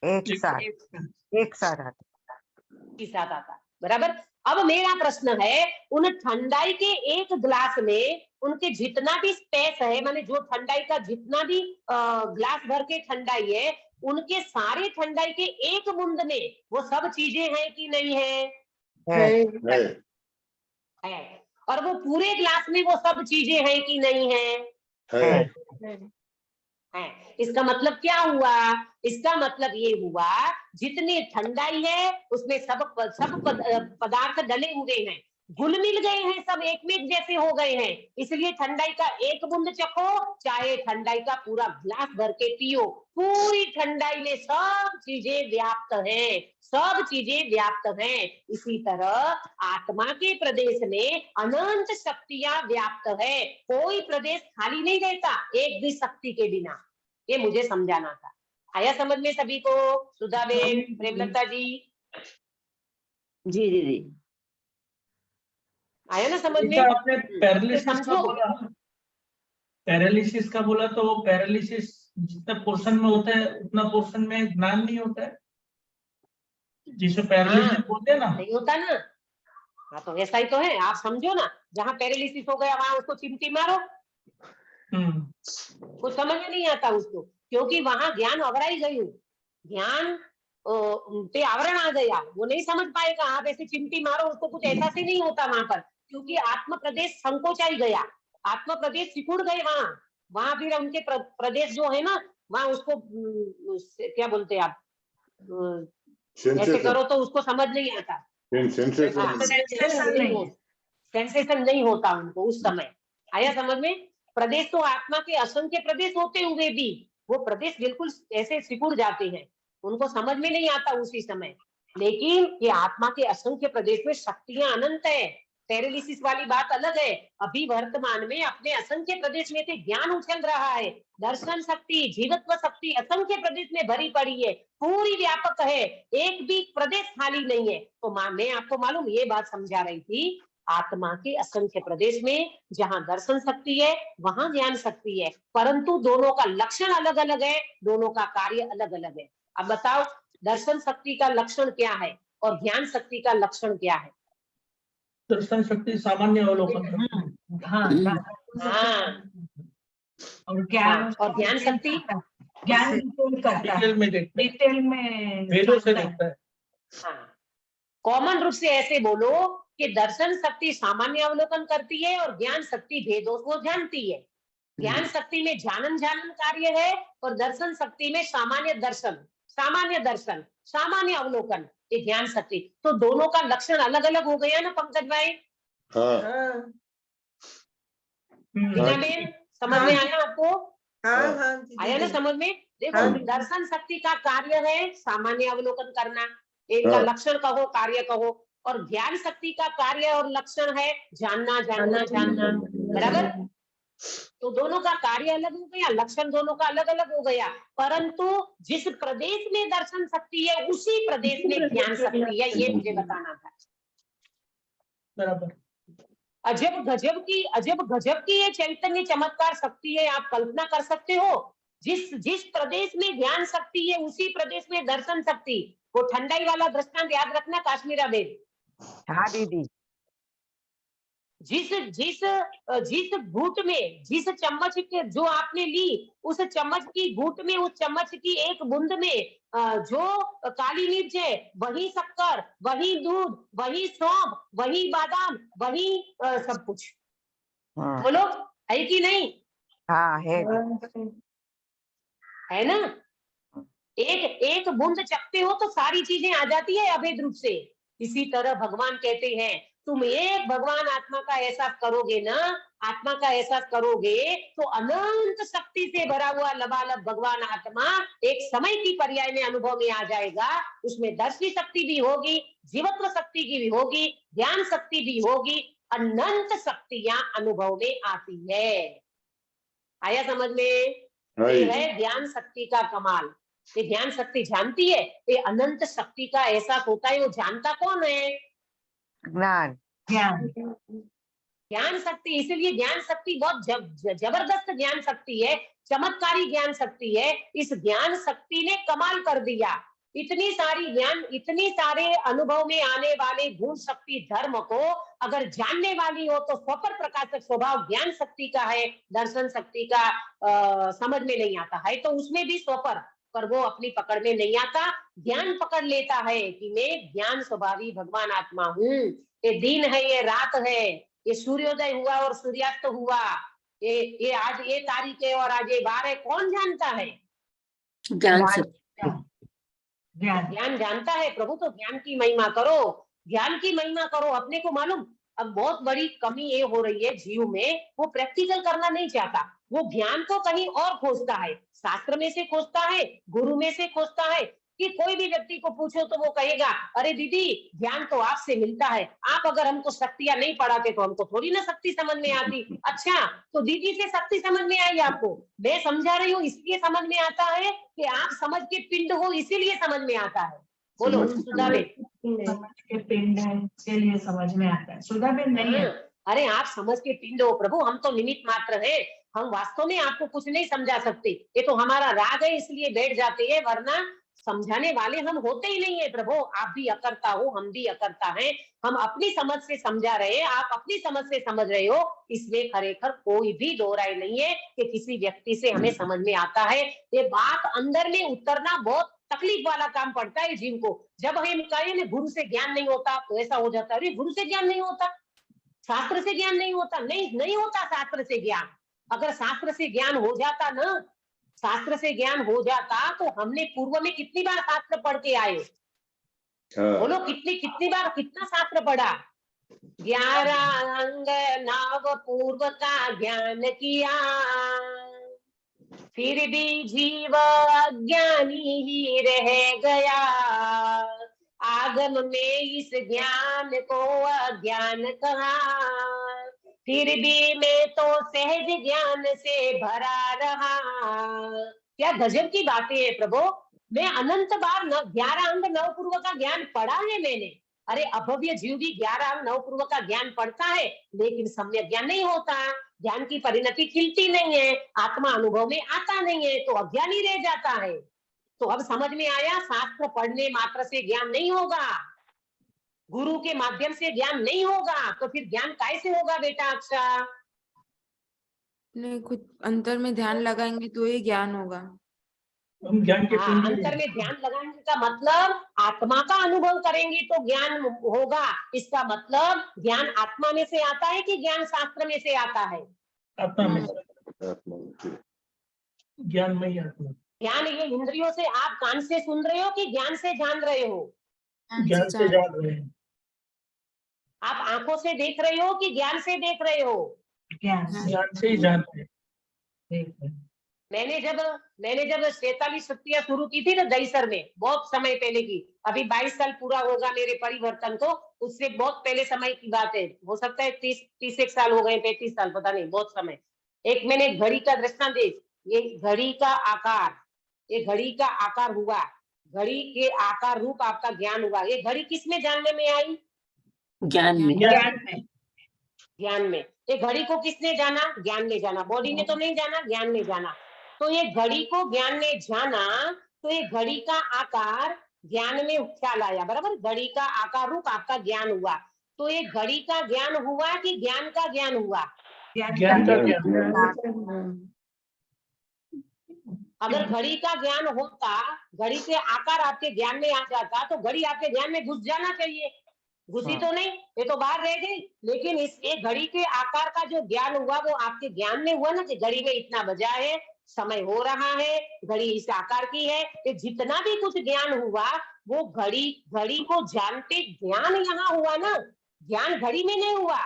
एक साथ आता, बराबर। अब मेरा प्रश्न है, उन ठंडाई के एक ग्लास में उनके जितना भी स्पेस है, माने जो ठंडाई का जितना भी ग्लास भर के ठंडाई है, उनके सारे ठंडाई के एक बूंद में वो सब चीजें हैं कि नहीं है? है। और वो पूरे ग्लास में वो सब चीजें हैं कि नहीं है? है। इसका मतलब क्या हुआ? इसका मतलब ये हुआ, जितनी ठंडाई है उसमें सब पदार्थ डले हुए हैं, घुल मिल गए हैं, सब एक में एक जैसे हो गए हैं। इसलिए ठंडाई का एक बूंद चखो, चाहे ठंडाई का पूरा ग्लास भर के पियो, पूरी ठंडाई में सब चीजें व्याप्त हैं, सब चीजें व्याप्त हैं। इसी तरह आत्मा के प्रदेश में अनंत शक्तियां व्याप्त है, कोई प्रदेश खाली नहीं रहता एक भी शक्ति के बिना। ये मुझे समझाना था। आया समझ में सभी को? सुधाबेन, प्रेमलता जी? जी जी जी, आया ना समझ में? आपने पैरालिसिस का बोला, पैरालिसिस का बोला, तो वो पैरालिसिस जितना पोर्शन में होता है उतना पोर्शन में ज्ञान नहीं होता है, जिसे पैरालिसिस बोलते हैं ना? नहीं होता ना। हाँ तो ऐसा ही तो है, आप समझो ना, जहाँ पैरालिसिस हो गया वहां उसको चिमटी मारो, कुछ समझ में नहीं आता उसको, क्योंकि वहां ज्ञान अवराई गई, ज्ञान पे आवरण आ गया, वो नहीं समझ पाएगा। आप ऐसे चिमटी मारो उसको, कुछ ऐसा से नहीं होता वहां पर, क्योंकि आत्म प्रदेश संकोचाई गया, आत्म प्रदेश सिकुड़ गए वहां फिर उनके प्रदेश जो है ना, वहां उसको क्या बोलते हैं आप, ऐसे करो तो उसको समझ नहीं आता, सेंसेशन नहीं होता उनको उस समय। आया समझ में? प्रदेश तो आत्मा के असंख्य प्रदेश होते हुए भी वो प्रदेश बिल्कुल ऐसे सिकुड़ जाते हैं, उनको समझ में नहीं आता उसी समय। लेकिन ये आत्मा के असंख्य प्रदेश में शक्तियां अनंत है, पैरालिसिस वाली बात अलग है। अभी वर्तमान में अपने असंख्य प्रदेश में से ज्ञान उछल रहा है, दर्शन शक्ति, जीवत्व शक्ति असंख्य प्रदेश में भरी पड़ी है, पूरी व्यापक है, एक भी प्रदेश खाली नहीं है। तो मैं आपको मालूम ये बात समझा रही थी, आत्मा के असंख्य प्रदेश में जहां दर्शन शक्ति है वहां ज्ञान शक्ति है, परंतु दोनों का लक्षण अलग अलग है, दोनों का कार्य अलग अलग है। अब बताओ, दर्शन शक्ति का लक्षण क्या है और ज्ञान शक्ति का लक्षण क्या है? दर्शन शक्ति सामान्य अवलोकन। हाँ, और ज्ञान शक्ति ज्ञान डिटेल में वेदों से देखता है। हाँ, कॉमन रूप से ऐसे बोलो कि दर्शन शक्ति सामान्य अवलोकन करती है और ज्ञान शक्ति भेदों को जानती है। ज्ञान शक्ति में जानन कार्य है और दर्शन शक्ति में सामान्य दर्शन, सामान्य अवलोकन, ये ज्ञान शक्ति। तो दोनों का लक्षण अलग अलग हो गया ना पंकज भाई? टीना बेन, समझ में आया आपको? आया ना समझ में? देखो हाँ। दर्शन शक्ति का कार्य है सामान्य अवलोकन करना, इनका हाँ। लक्षण कहो, कार्य कहो, और ज्ञान शक्ति का कार्य और लक्षण है जानना जानना जानना, बराबर। तो दोनों का कार्य अलग हो गया, लक्षण दोनों का अलग अलग हो गया, परंतु जिस प्रदेश में दर्शन शक्ति है उसी प्रदेश में ज्ञान शक्ति है, ये मुझे बताना था। बराबर। अजब गजब की ये चैतन्य चमत्कार शक्ति है, आप कल्पना कर सकते हो। जिस प्रदेश में ज्ञान शक्ति है उसी प्रदेश में दर्शन शक्ति। वो ठंडाई वाला दृष्टांत याद रखना, काश्मीरा बेन। हाँ दीदी। जिस घूट में, जिस चम्मच के जो आपने ली, उस चम्मच की घूट में, उस चम्मच की एक बूंद में जो काली मिर्च है, वही शक्कर, वही दूध, वही सौंफ, वही बादाम, वही सब कुछ। हाँ। बोलो है कि नहीं? हाँ है। है ना? एक बूंद चखते हो तो सारी चीजें आ जाती है अभेद रूप से। इसी तरह भगवान कहते हैं तुम एक भगवान आत्मा का एहसास करोगे ना, आत्मा का एहसास करोगे तो अनंत शक्ति से भरा हुआ लबालब भगवान आत्मा एक समय की पर्याय में अनुभव में आ जाएगा। उसमें दर्शी शक्ति भी होगी, जीवत्व शक्ति की भी होगी, ज्ञान शक्ति भी होगी, अनंत शक्तियां अनुभव में आती है। आया समझ में? ये है ज्ञान शक्ति का कमाल। ये ज्ञान शक्ति जानती है, ये अनंत शक्ति का एहसास होता है। वो जानता कौन है? ज्ञान। ज्ञान शक्ति। इसीलिए ज्ञान शक्ति बहुत जबरदस्त ज्ञान शक्ति है, चमत्कारी ज्ञान शक्ति है। इस ज्ञान शक्ति ने कमाल कर दिया। इतनी सारी ज्ञान, इतनी सारे अनुभव में आने वाले गुण शक्ति धर्म को अगर जानने वाली हो तो स्वपर प्रकाशक स्वभाव ज्ञान शक्ति का है, दर्शन शक्ति का समझ में नहीं आता है तो उसमें भी स्वपर, पर वो अपनी पकड़ में नहीं आता। ज्ञान पकड़ लेता है कि मैं ज्ञान स्वभावी भगवान आत्मा हूँ। ये दिन है, ये रात है, ये सूर्योदय हुआ और सूर्यास्त हुआ, ये आज ये तारीख है और आज ये बार है, कौन जानता है? ज्ञान जानता है। प्रभु तो ज्ञान की महिमा करो, ज्ञान की महिमा करो। अपने को मालूम अब बहुत बड़ी कमी ये हो रही है जीव में, वो प्रैक्टिकल करना नहीं चाहता। वो ज्ञान को कहीं और खोजता है, शास्त्र में से खोजता है, गुरु में से खोजता है। कि कोई भी व्यक्ति को पूछो तो वो कहेगा अरे दीदी ज्ञान तो आपसे मिलता है, आप अगर हमको शक्तियां नहीं पढ़ाते तो हमको थोड़ी ना शक्ति समझ में आती। अच्छा तो दीदी से शक्ति समझ में आई आपको? मैं समझा रही हूँ इसलिए समझ में आता है कि आप समझ के पिंड हो, इसीलिए समझ में आता है। बोलो सुधाबेन। समझ के पिंड है इसके लिए समझ में आता है। सुधाबेन नहीं है। अरे आप समझ के पिंड हो प्रभु, हम तो निमित्त मात्र है, हम वास्तव में आपको कुछ नहीं समझा सकते। ये तो हमारा राग है इसलिए बैठ जाते हैं, वरना समझाने वाले हम होते ही नहीं है प्रभु। आप भी अकर्ता हो, हम भी अकर्ता हैं। हम अपनी समझ से समझा रहे हैं, आप अपनी समझ से समझ रहे हो। इसमें खरेखर कोई भी दो राय नहीं है कि किसी व्यक्ति से हमें समझ में आता है। ये बात अंदर में उतरना बहुत तकलीफ वाला काम पड़ता है जीव को। जब हम कहें ना गुरु से ज्ञान नहीं होता तो ऐसा हो जाता है, अरे गुरु से ज्ञान नहीं होता, शास्त्र से ज्ञान नहीं होता। नहीं होता शास्त्र से ज्ञान। अगर शास्त्र से ज्ञान हो जाता ना, शास्त्र से ज्ञान हो जाता तो हमने पूर्व में कितनी बार शास्त्र पढ़ के आए? बोलो कितनी बार कितना शास्त्र पढ़ा? 11 अंग नव पूर्व का ज्ञान किया, फिर भी जीव अज्ञानी ही रह गया। आगम में इस ज्ञान को अज्ञान कहा, फिर भी मैं तो सहज ज्ञान से भरा रहा। क्या गजब की बातें है प्रभु। मैं अनंत बार 11 अंग नवपूर्व का ज्ञान पढ़ा है मैंने। अरे अभव्य जीव भी 11 अंग नवपूर्व का ज्ञान पढ़ता है, लेकिन सम्यक ज्ञान नहीं होता। ज्ञान की परिणति खिलती नहीं है, आत्मा अनुभव में आता नहीं है, तो अज्ञानी रह जाता है। तो अब समझ में आया, शास्त्र पढ़ने मात्र से ज्ञान नहीं होगा, गुरु के माध्यम से ज्ञान नहीं होगा, तो फिर ज्ञान कैसे होगा बेटा अक्षा? नहीं, कुछ अंतर में ध्यान लगाएंगे तो ही ज्ञान होगा। हम ज्ञान के पिंड अंतर में ध्यान लगाने का मतलब आत्मा का अनुभव करेंगे तो ज्ञान होगा। इसका मतलब ज्ञान आत्मा में से आता है कि ज्ञान शास्त्र में से आता है? आत्मा में, ज्ञान में ही आत्मा। ज्ञान ये इंद्रियों से आप कान से सुन रहे हो कि ज्ञान से जान रहे हो? ज्ञान से जान रहे हैं। आप आंखों से देख रहे हो कि ज्ञान से देख रहे हो? ज्ञान से ही जान रहे हैं। मैंने जब 47 शक्तियां शुरू की थी ना दहीसर में, बहुत समय पहले की, अभी 22 साल पूरा होगा मेरे परिवर्तन को, उससे बहुत पहले समय की बात है, हो सकता है 30 एक साल हो गए, 35 साल, पता नहीं, बहुत समय। एक मैंने घड़ी का दृष्टांत दे, ये घड़ी का आकार हुआ, घड़ी के आकार रूप आपका ज्ञान हुआ। ये घड़ी किसमें जानने में आई? ज्ञान में। ज्ञान में। ये घड़ी को किसने जाना? ज्ञान ने जाना। बॉडी ने तो नहीं जाना, ज्ञान ने जाना। तो ये घड़ी को ज्ञान ने जाना, तो ये घड़ी का आकार ज्ञान में ख्याल आया, बराबर। घड़ी का आकार रूप आपका ज्ञान हुआ। तो ये घड़ी का ज्ञान हुआ कि ज्ञान का ज्ञान हुआ? ज्ञान का ज्ञान। अगर घड़ी का ज्ञान होता, घड़ी के आकार आपके ज्ञान में आ जाता, तो घड़ी आपके ज्ञान में घुस जाना चाहिए, घुसी तो नहीं, ये तो बाहर रह गई। लेकिन इस एक घड़ी के आकार का जो ज्ञान हुआ वो आपके ज्ञान में हुआ ना, कि घड़ी में इतना बजा है, समय हो रहा है, घड़ी इस आकार की है। ये जितना भी कुछ ज्ञान हुआ वो घड़ी को जानते ज्ञान यहाँ हुआ ना, ज्ञान घड़ी में नहीं हुआ।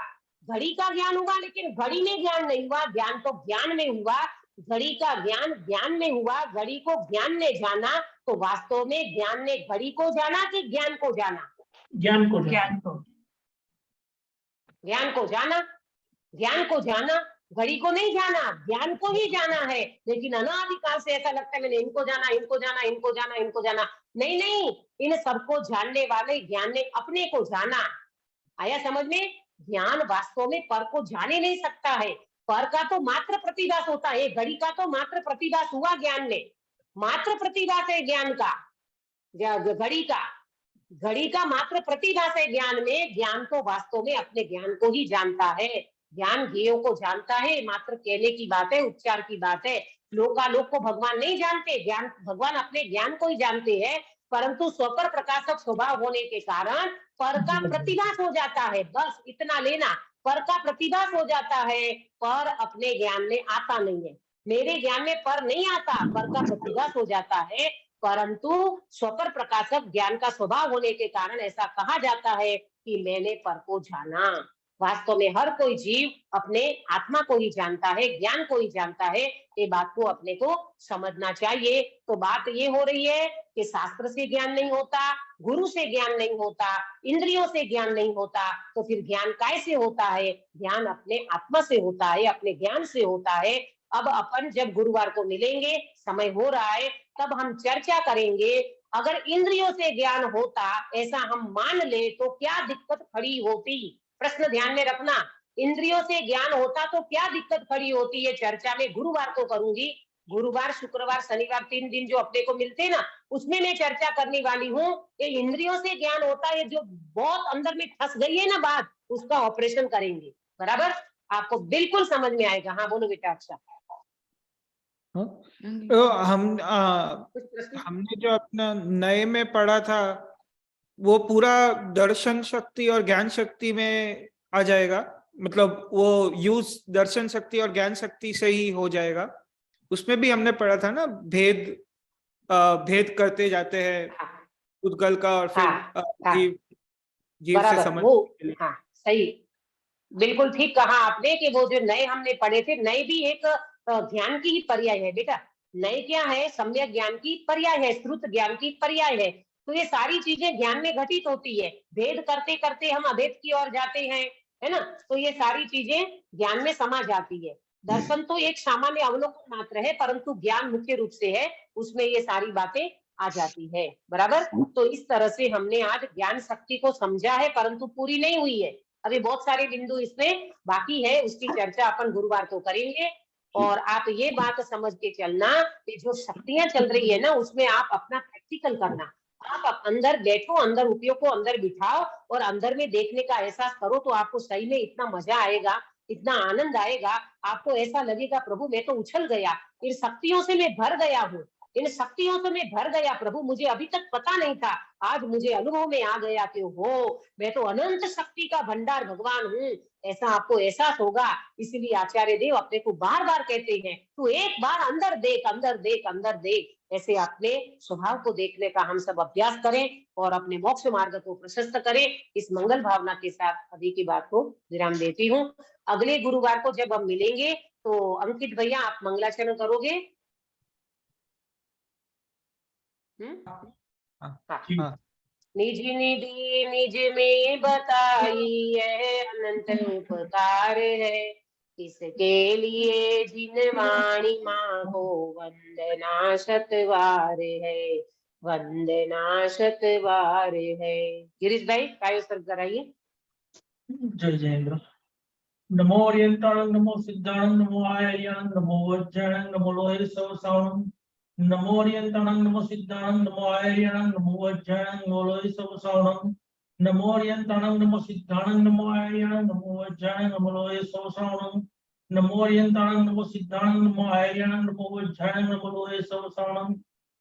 घड़ी का ज्ञान हुआ लेकिन घड़ी में ज्ञान नहीं हुआ, ज्ञान तो ज्ञान में हुआ। घड़ी का ज्ञान ज्ञान में हुआ, घड़ी को ज्ञान ने जाना, तो वास्तव में ज्ञान ने घड़ी को जाना कि ज्ञान को जाना? ज्ञान को जाना, घड़ी को नहीं जाना, ज्ञान को ही जाना है। लेकिन अनादिकाल से ऐसा लगता है मैंने इनको जाना। नहीं, इन सबको जानने वाले ज्ञान ने अपने को जाना। आया समझ में? ज्ञान वास्तव में पर को जाने नहीं सकता है, पर का तो मात्र प्रतिभास होता है। घड़ी का तो मात्र प्रतिभास हुआ ज्ञान में, मात्र प्रतिभास है ज्ञान का, घड़ी का मात्र प्रतिभास है ज्ञान में। ज्ञान तो वास्तव में अपने ज्ञान को ही जानता है, ज्ञान ज्ञेयों को जानता है, मात्र कहने की बात है, उच्चार की बात है। लोकालोक को भगवान नहीं जानते, ज्ञान भगवान अपने ज्ञान को ही जानते हैं, परंतु स्वपर प्रकाशक स्वभाव होने के कारण पर का प्रतिभास हो जाता है। बस इतना लेना, पर का प्रतिभास हो जाता है, पर अपने ज्ञान में आता नहीं है। मेरे ज्ञान में पर नहीं आता, पर का प्रतिभास हो जाता है, परंतु स्वपर प्रकाशक ज्ञान का स्वभाव होने के कारण ऐसा कहा जाता है कि मैंने पर को जाना। वास्तव में हर कोई जीव अपने आत्मा को ही जानता है, ज्ञान को ही जानता है। ये बात को अपने को समझना चाहिए। तो बात ये हो रही है कि शास्त्र से ज्ञान नहीं होता, गुरु से ज्ञान नहीं होता, इंद्रियों से ज्ञान नहीं होता, तो फिर ज्ञान कैसे होता है? ज्ञान अपने आत्मा से होता है, अपने ज्ञान से होता है। अब अपन जब गुरुवार को मिलेंगे, समय हो रहा है, तब हम चर्चा करेंगे। अगर इंद्रियों से ज्ञान होता ऐसा हम मान ले तो क्या दिक्कत खड़ी होती? प्रश्न ध्यान में रखना, इंद्रियों से ज्ञान होता तो क्या दिक्कत खड़ी होती है? चर्चा में गुरुवार को करूंगी। गुरुवार, शुक्रवार, शनिवार 3 दिन जो अपने को मिलते हैं ना, उसमें मैं चर्चा करने वाली हूँ कि इंद्रियों से ज्ञान होता है, जो बहुत अंदर में फंस गई है ना बात, उसका ऑपरेशन करेंगे। बराबर? आपको बिल्कुल समझ में आएगा। हाँ बोलो बेटा। अच्छा, तो हमने जो अपना नए में पढ़ा था वो पूरा दर्शन शक्ति और ज्ञान शक्ति में आ जाएगा, मतलब वो यूज दर्शन शक्ति और ज्ञान शक्ति से ही हो जाएगा। उसमें भी हमने पढ़ा था ना, भेद करते जाते हैं उद्गल का और फिर जीव से समझ। हाँ सही, बिल्कुल ठीक कहा आपने कि वो जो नए हमने पढ़े थे, नए भी एक ज्ञान की ही पर्याय है बेटा। नए क्या है? सम्यक ज्ञान की पर्याय है, श्रुत ज्ञान की पर्याय है। तो ये सारी चीजें ज्ञान में घटित होती है। भेद करते करते हम अभेद की ओर जाते हैं, है ना? तो ये सारी चीजें ज्ञान में समा जाती है। दर्शन तो एक सामान्य अवलोकन मात्र है, परंतु ज्ञान मुख्य रूप से है, उसमें ये सारी बातें आ जाती है। बराबर? तो इस तरह से हमने आज ज्ञान शक्ति को समझा है, परंतु पूरी नहीं हुई है, अभी बहुत सारे बिंदु इसमें बाकी है। उसकी चर्चा अपन गुरुवार को करेंगे। और आप ये बात समझ के चलना कि जो शक्तियां चल रही है ना, उसमें आप अपना प्रैक्टिकल करना। आप अंदर बैठो, अंदर उपयोग को अंदर बिठाओ और अंदर में देखने का एहसास करो, तो आपको सही में इतना मजा आएगा, इतना आनंद आएगा। आपको ऐसा लगेगा प्रभु मैं तो उछल गया, इन शक्तियों से मैं भर गया हूँ, इन शक्तियों से मैं भर गया प्रभु, मुझे अभी तक पता नहीं था, आज मुझे अनुभव में आ गया कि हो मैं तो अनंत शक्ति का भंडार भगवान हूँ। ऐसा आपको एहसास होगा। इसलिए आचार्य देव अपने को बार बार कहते हैं, तू एक बार अंदर देख, अंदर देख, अंदर देख। ऐसे अपने स्वभाव को देखने का हम सब अभ्यास करें और अपने मोक्ष मार्ग को प्रशस्त करें। इस मंगल भावना के साथ अभी की बात को विराम देती हूँ। अगले गुरुवार को जब हम मिलेंगे तो अंकित भैया आप मंगलाचरण करोगे? हाँ। निज निधि निज में बताई है अनंत उपकार है, इसके लिए जिन वाणी माँ को वंदना शतवार है, वंदना शतवार है। गिरीश भाई कायो सर कराइए। जय जयेंद्र। नमो ओरियंताणं नमो सिद्धाणं नमो आर्याणं नमो वज्राणं नमो लोहे सवसाणं। नमो ओरियंताणं नमो सिद्धाणं नमो आर्याणं नमो वज्राणं नमो लोहे सवसाणं। नमो ओरियंताणं नमो सिद्धाणं नमो आर्याणं नमो वज्राणं नमो लोहे सवसाणं। नमो ओरियंताणं नमो सिद्धाणं नमो आर्याणं नमो वज्राणं नमो लोहे सवसाणं।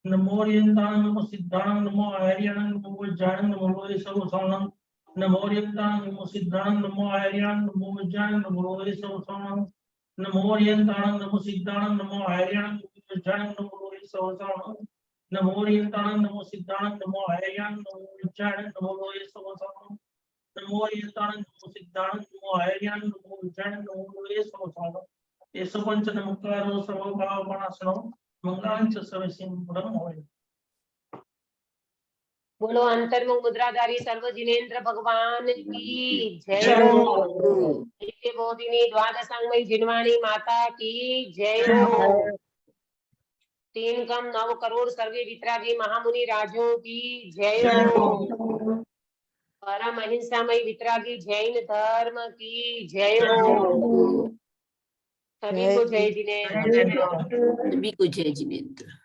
नमो ओरियंताणं नमो सिद्धाणं नमो आर्याणं नमो वज्राणं नमो लोहे सवसाणं। नमो ओरियंताणं नमो सिद्धाणं नमो आर्याणं नमो वज्राणं नमो लोहे सवसाणं। नमो ओरियंताणं नमो सिद्धाणं नमो आर्याणं नमो वज्राणं नमो लोहे सवसाणं। नमो ओरियंताणं नमो सिद्धाणं नमो आर्याणं नमो वज्राणं नमो लोहे सवसाणं। नमो ओरियंताणं नमो सिद्धाणं नमो आर्याणं नमो वज्राणं नमो लोहे सवसाणं। येषु पंच नमस्कारो सर्वभावनाशनो मंगलांच सर्वसिद्धं भवति। बोलो अंतर्मुख मुद्राधारी सर्व जिनेन्द्र भगवान की जय जय हो। हो। नित्य बोधिनी द्वादशांगमयी जिनवाणी माता की जय हो। 3 कम 9 करोड़ सर्वे वितरागी महामुनि राजों की जय जय हो। हो। परम अहिंसामय वितरागी जैन धर्म की जय जय हो। हो। सभी को जय जिनेन्द्र। जय जिनेन्द्र। सभी को जय जिनेन्द्र।